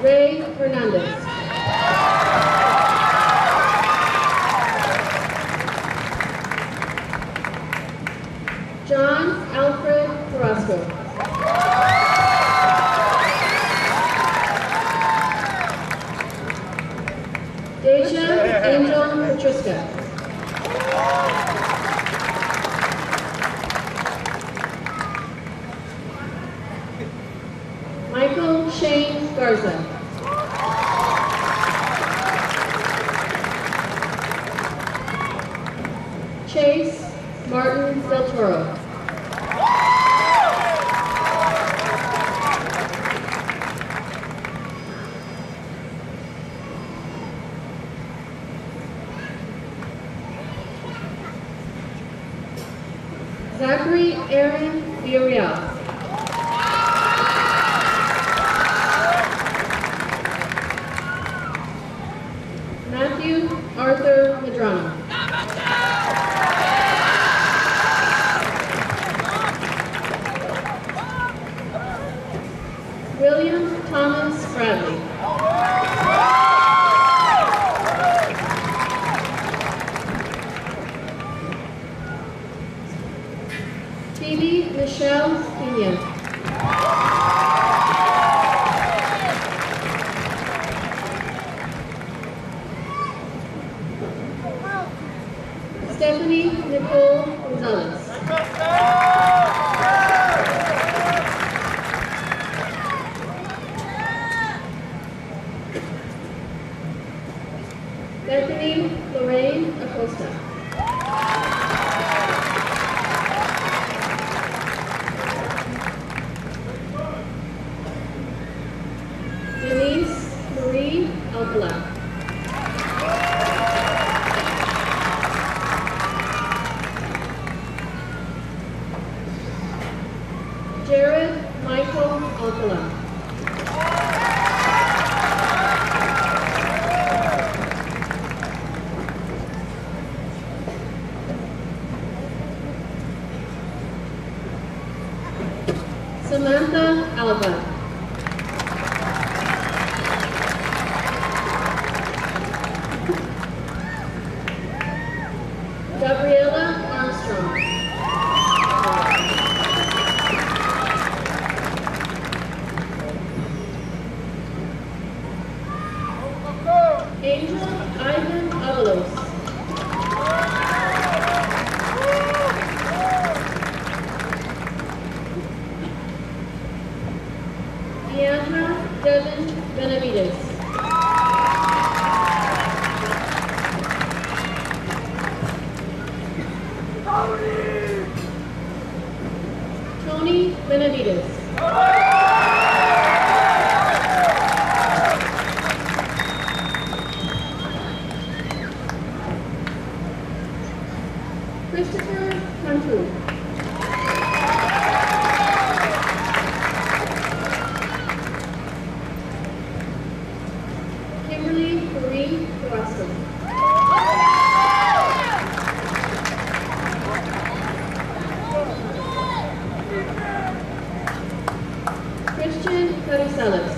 Ray Hernandez. John Alfred Carrasco. Deja Angel Patriska. Michael Shane Garza. Chase Martin Del Toro. Zachary Aaron Villarreal. Matthew Arthur Medrano. William Thomas Bradley. Phoebe Michelle Pena. Stephanie Nicole Gonzalez. Bethany Lorraine Acosta. Denise Marie Alcala. Jared Michael Alcala. Samantha Alba. Gabriela Armstrong. Angel Ivan Avalos. Deandra Devin Benavides. Tony Benavides. Christopher Cantu. Kimberly Marie Carrasco. Christian Carisalas.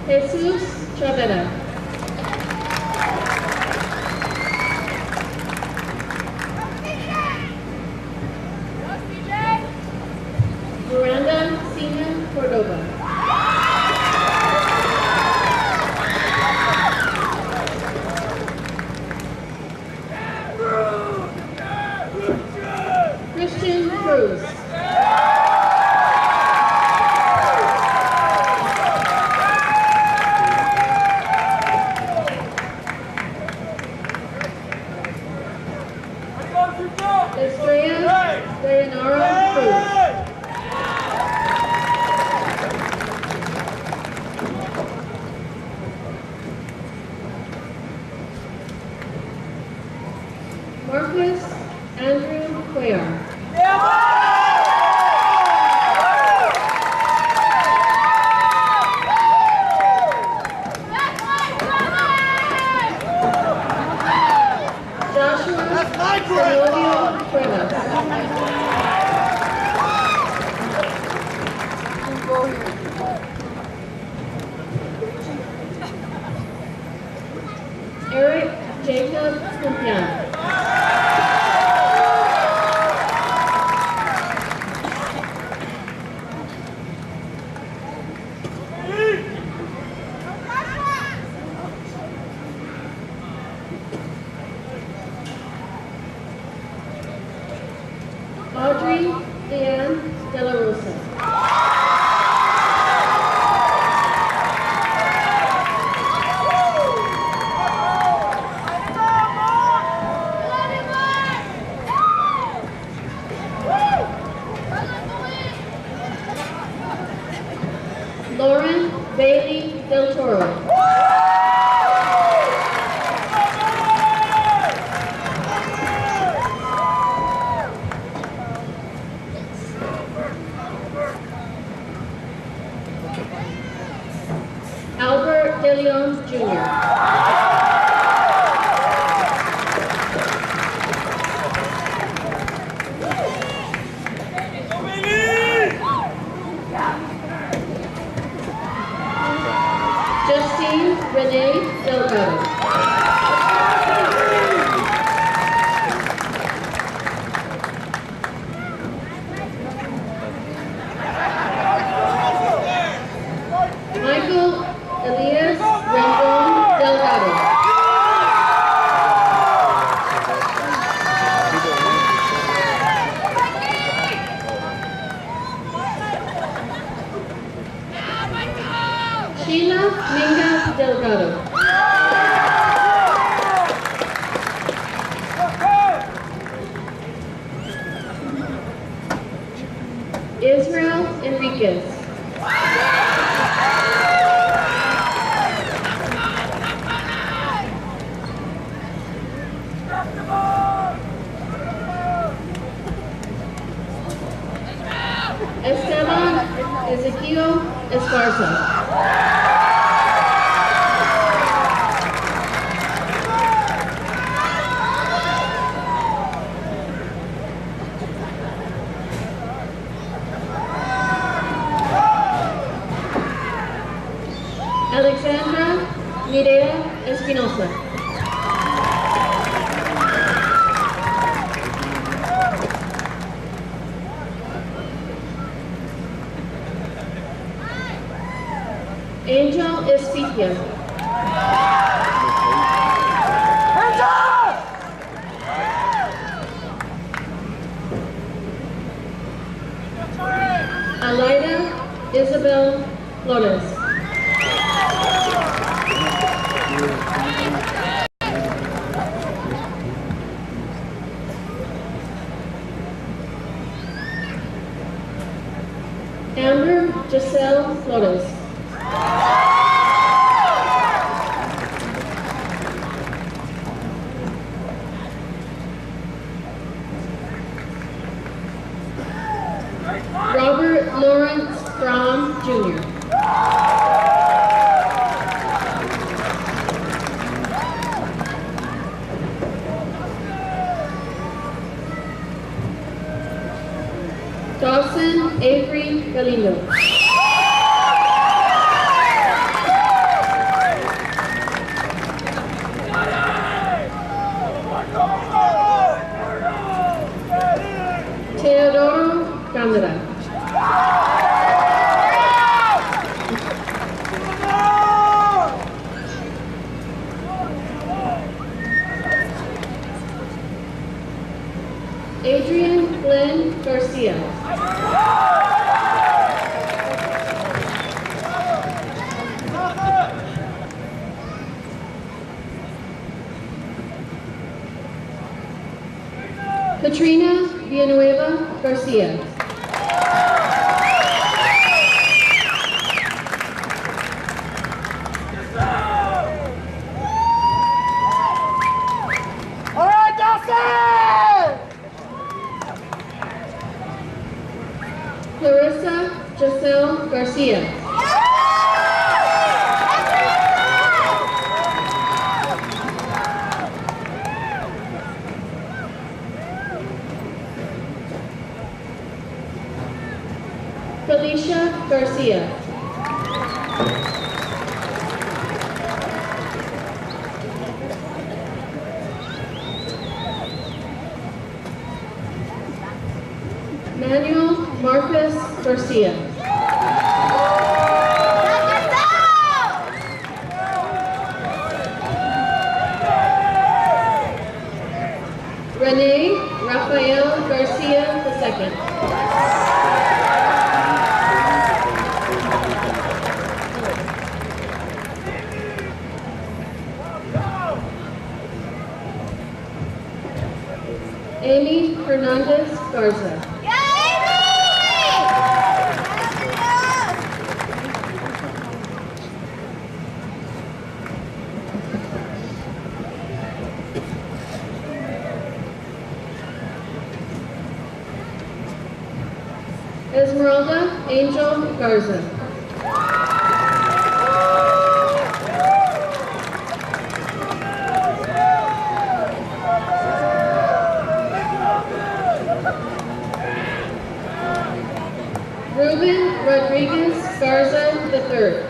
Jesus Chavera. Miranda Sina Cordova. Christian Cruz. Estrella Dayanara Cruz. Marcus Andrew Cuellar. Joshua Zenobio Cuevas. Eric Jacob Kumpian. Audrey Leanne De La Rosa. Lauren Bailey Del Toro. Albert De Leon Jr. Justine Renee Delgado. Michael Elias Rendon Delgado. Sheila Minga Delgado. Israel Enriquez. Esteban Ezequiel Esparza. Espinosa. Angel Espitia. Alaida Isabel Flores. Amber Giselle Flores. Robert Lawrence Fromm Jr. Dawson Avery Galindo. Teodoro Cámara. Adrian Glenn Garcia. Katrina Villanueva Garcia. Clarissa Giselle Garcia. Felicia Garcia. Manuel Marcus Garcia. Rene Rafael Garcia II. Amy Hernandez Garza. Esmeralda Angel Garza. Ruben Rodriguez Garza III.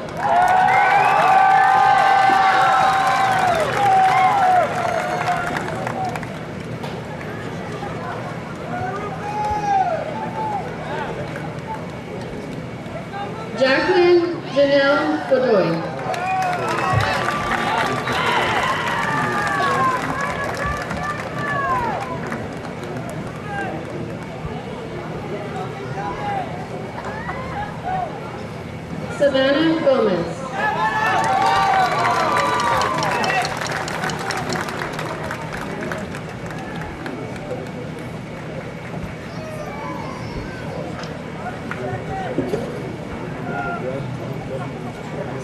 Jacqueline Janelle Godoy. Savannah Gomez.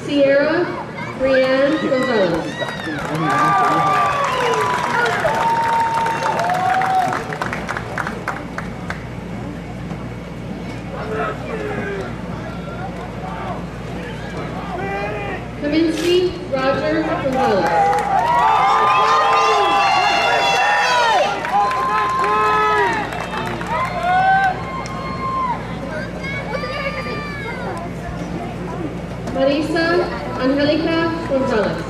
Sierra Brianne Gonzalez. Kaminsky Roger Gonzalez. Marisa Angelica Gonzalez.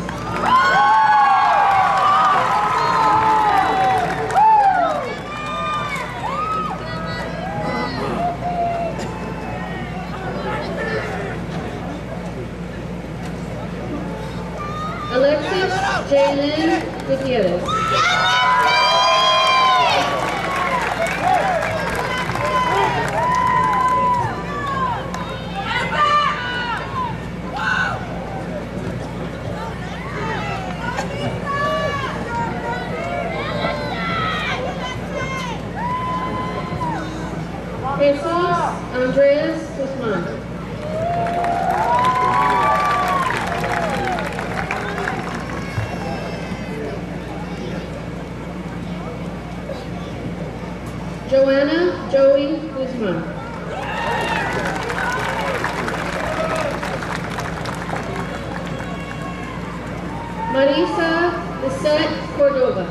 Alexis Jalen Gutierrez. Jesus Andres Guzman. Joanna Joey Guzman. Marisa Lisette Cordova.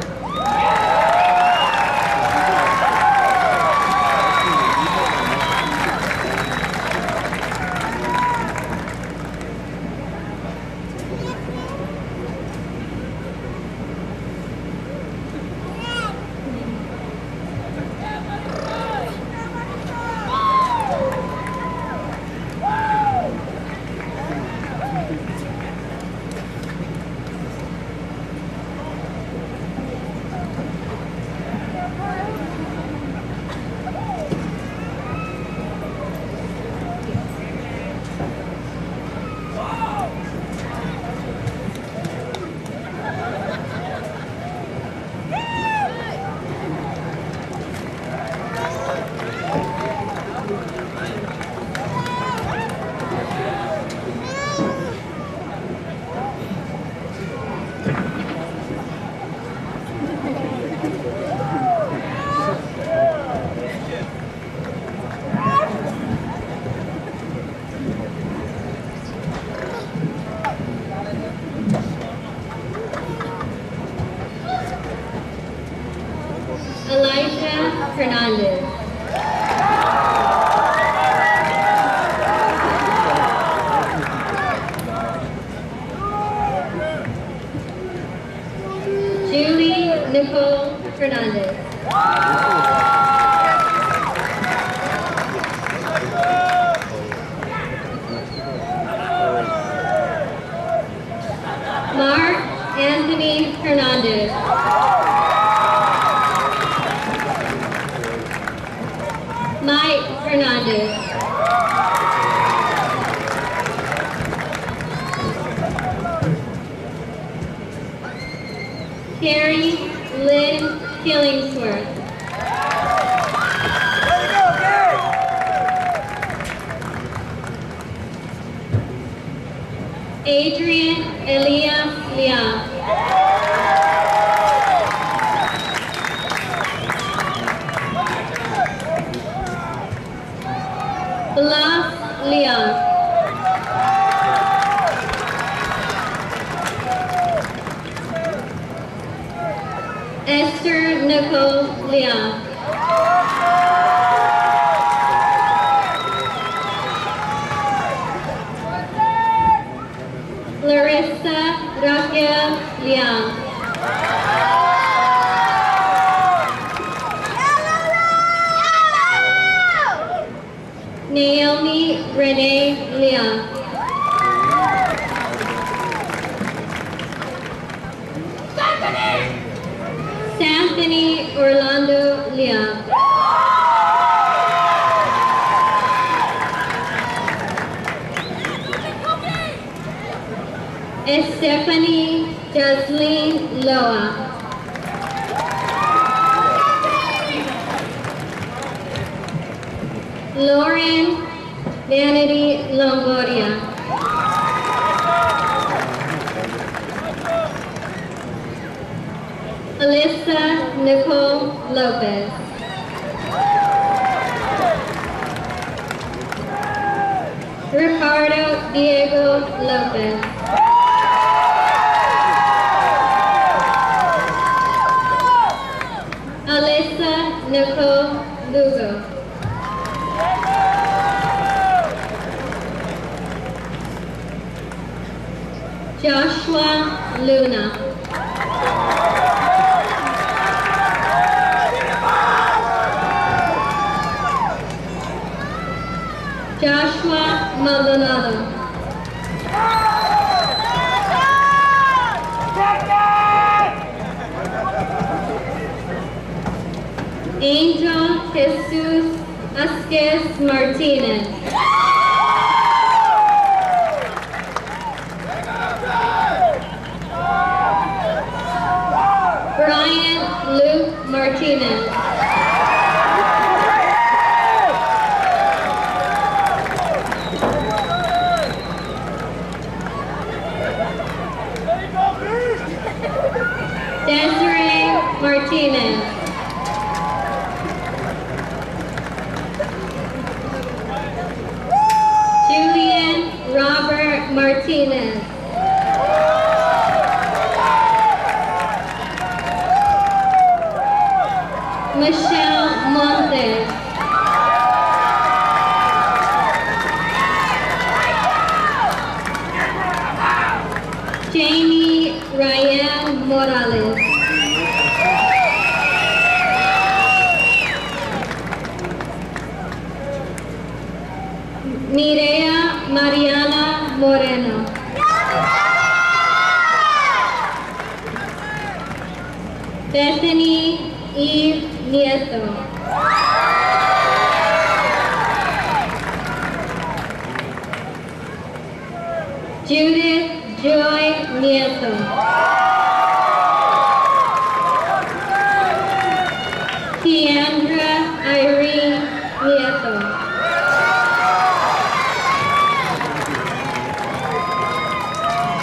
Elijah Hernandez. Julie Nicole Hernandez. Mark Anthony Hernandez. Mike Hernandez. Carrie Lynn Killingsworth. Adrian Elias Liang. Blas Liang. Esther Nicole Liang. Larissa Raquel Liang. Naomi Renee Liang. Anthony Orlando Liang. Stephanie Jasleen Loa. Lauren Vanity Longoria. Alyssa Nicole Lopez. Ricardo Diego Lopez. Alyssa Nicole Lugo. Joshua Luna. Joshua Maldonado. Angel Jesus Asquez Martinez. Brian Luke Martinez. Desiree Martinez. Julian Robert Martinez. Michelle Montes. Jamie Ryan Morales. Mireya Mariana Moreno. Bethany Eve Nieto. Judith Joy Nieto. Tiandra Irene Nieto.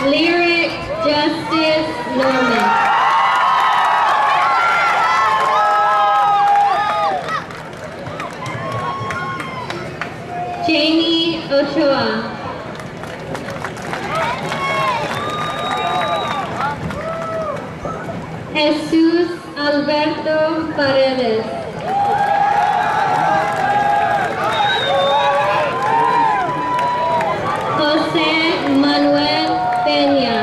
Lyric Justice Norman. Jamie Ochoa. Jesus Alberto Paredes. Jose Manuel Peña.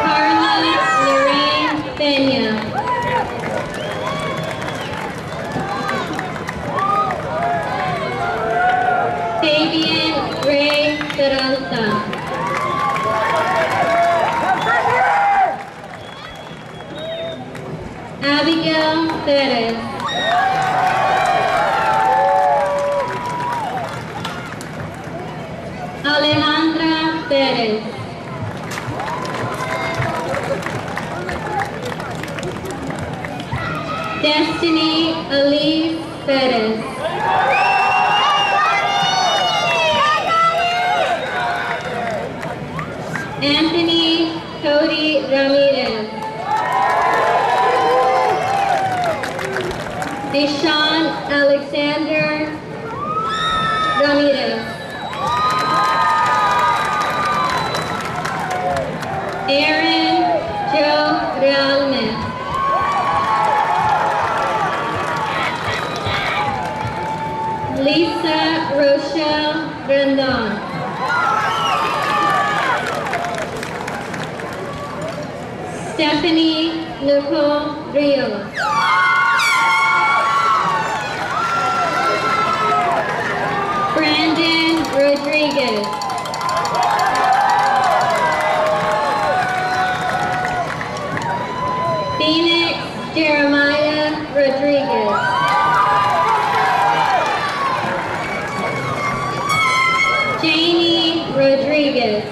Carla Lorraine Peña. Fabian Ray Peralta. Abigail Perez. Alejandra Perez. Destiny Elise Perez. Anthony Cody Ramirez. Deshaun Alexander Ramirez. Aaron Joe Realme. Lisa Rochelle Rendon. Stephanie Nicole Rios. Brandon Rodriguez. Phoenix Jeremiah Rodriguez. Janie Rodriguez.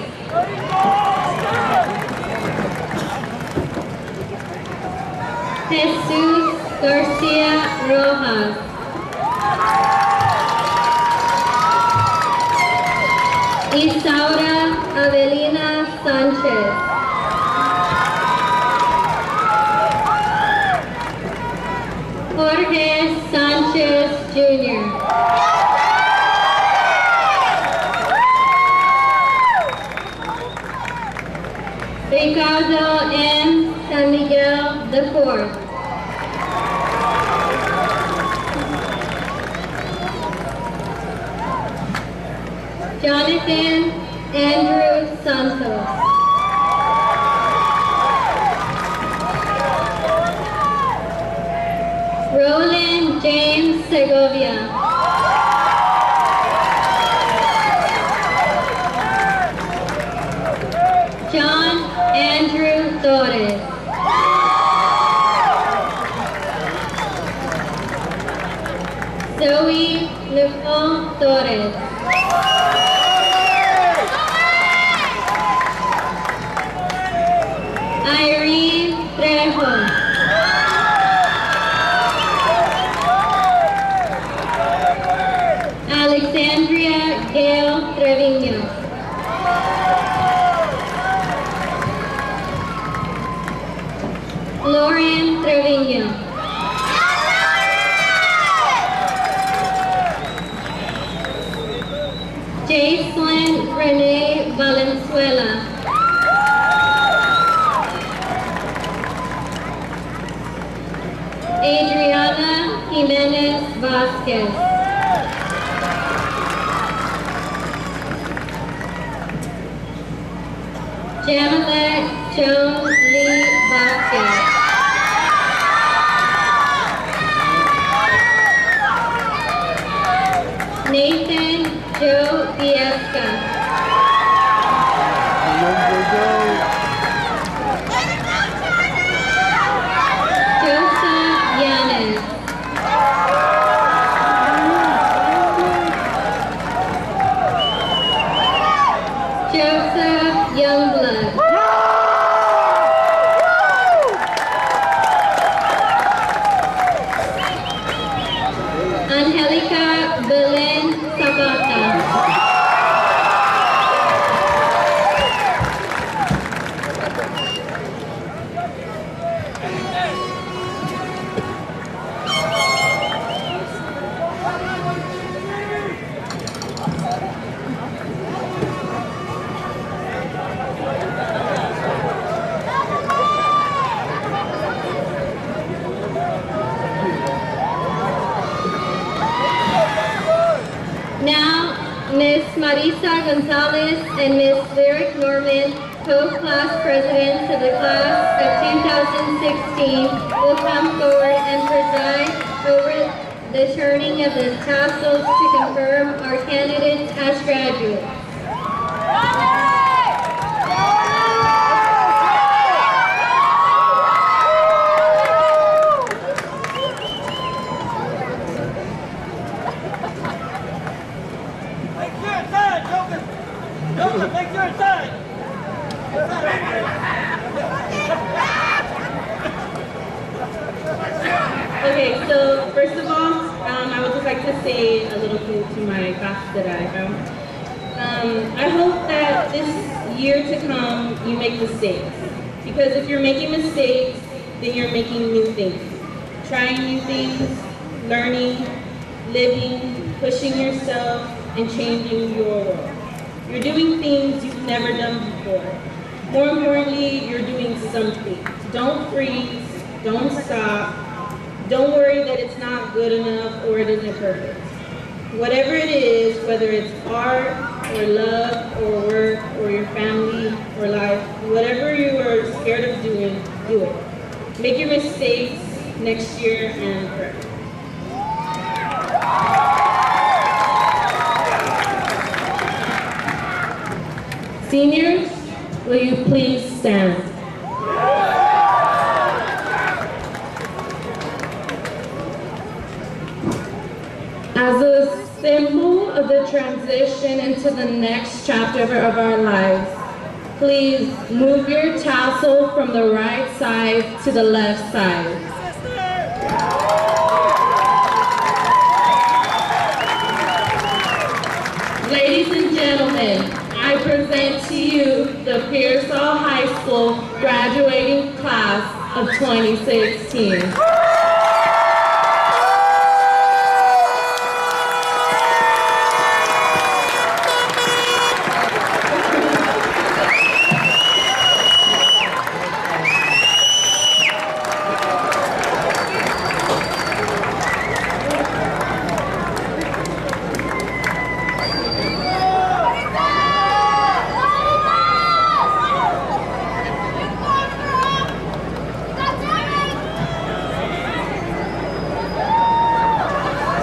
Jesus Garcia Rojas. Isaura Avelina Sanchez. Jorge Sanchez Jr. Ricardo M. San Miguel IV. Jonathan Andrew Santos. Roland James Segovia. John Andrew Torres. Zoe Nicole Torres. Irene Trejo. Alexandria Gail Trevino. Lauren Trevino. Jacelyn Renee Valenzuela. Adriana Jimenez Vasquez. Jamila Joan Lee Vasquez. Nathan Joe Viesca. Joseph Yanes. Joseph Youngblood. Angelica Belen Zapata. Now, Ms. Marisa Gonzalez and Ms. Lyric Norman, co-class presidents of the class of 2016, will come forward and preside over the turning of the tassels to confirm our candidates as graduates. Okay, so first of all, I would just like to say a little thing to my class that I found. I hope that this year to come, you make mistakes. Because if you're making mistakes, then you're making new things. Trying new things, learning, living, pushing yourself, and changing your world. You're doing things you've never done before. More importantly, you're doing something. Don't freeze, don't stop. Don't worry that it's not good enough or it isn't perfect. Whatever it is, whether it's art or love or work or your family or life, whatever you are scared of doing, do it. Make your mistakes next year and forever. Seniors, will you please stand? As a symbol of the transition into the next chapter of our lives, please move your tassel from the right side to the left side. Ladies and gentlemen, I present to you the Pearsall High School graduating class of 2016.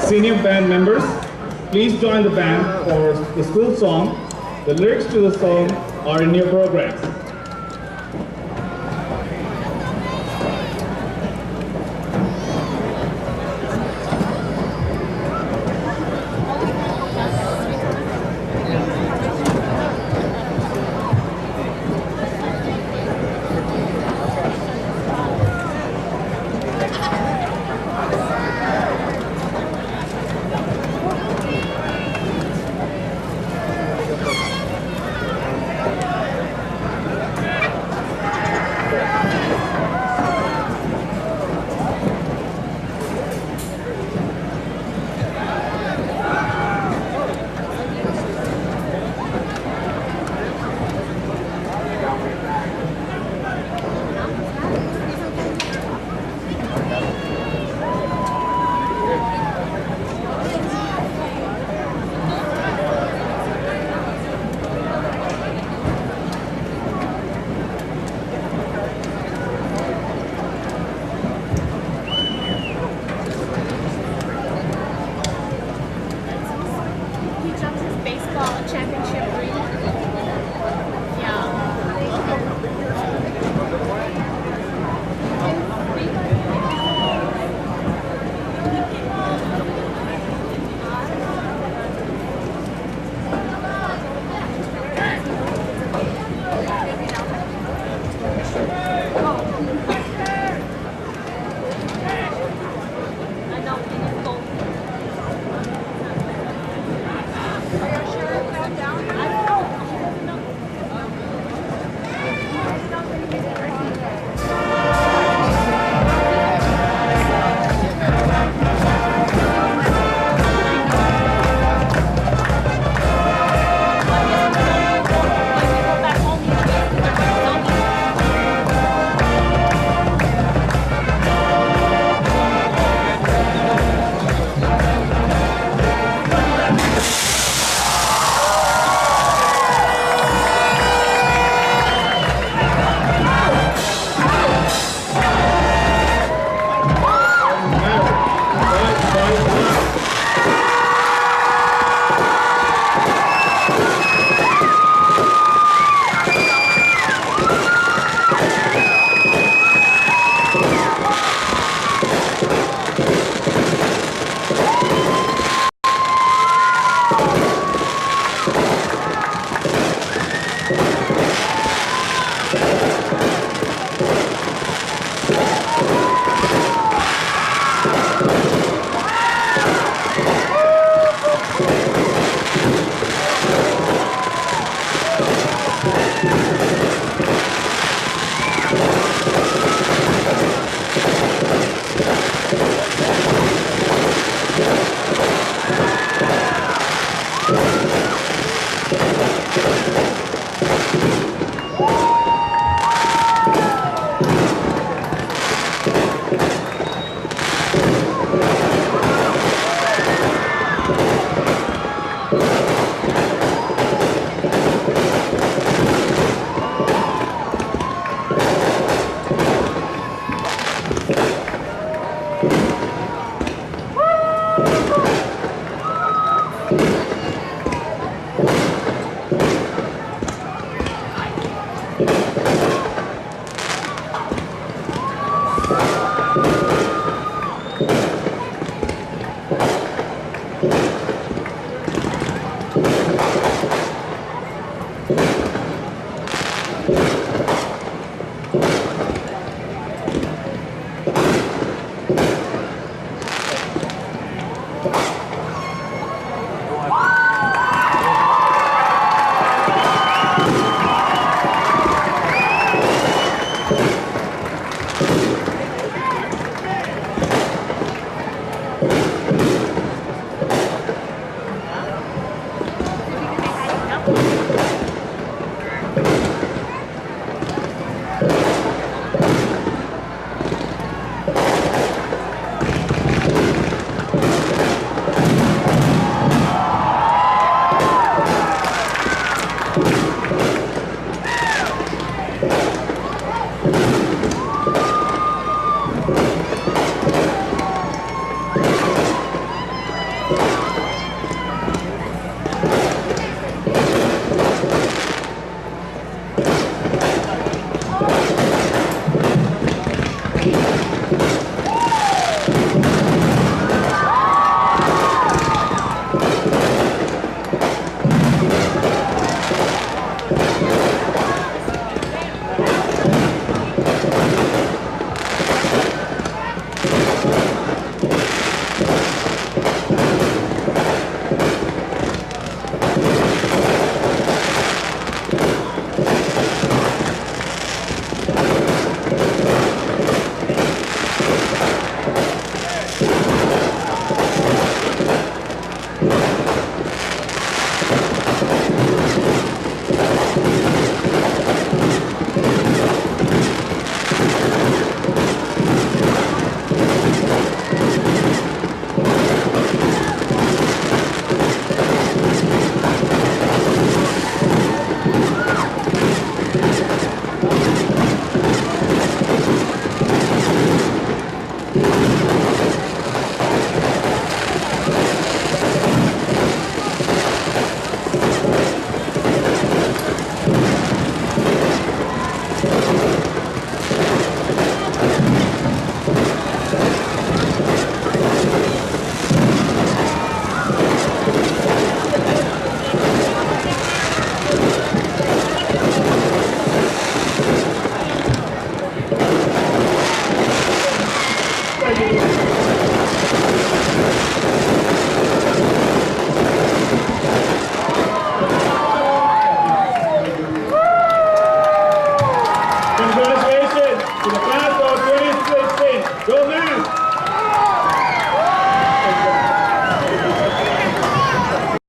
Senior band members, please join the band for the school song. The lyrics to the song are in your programs.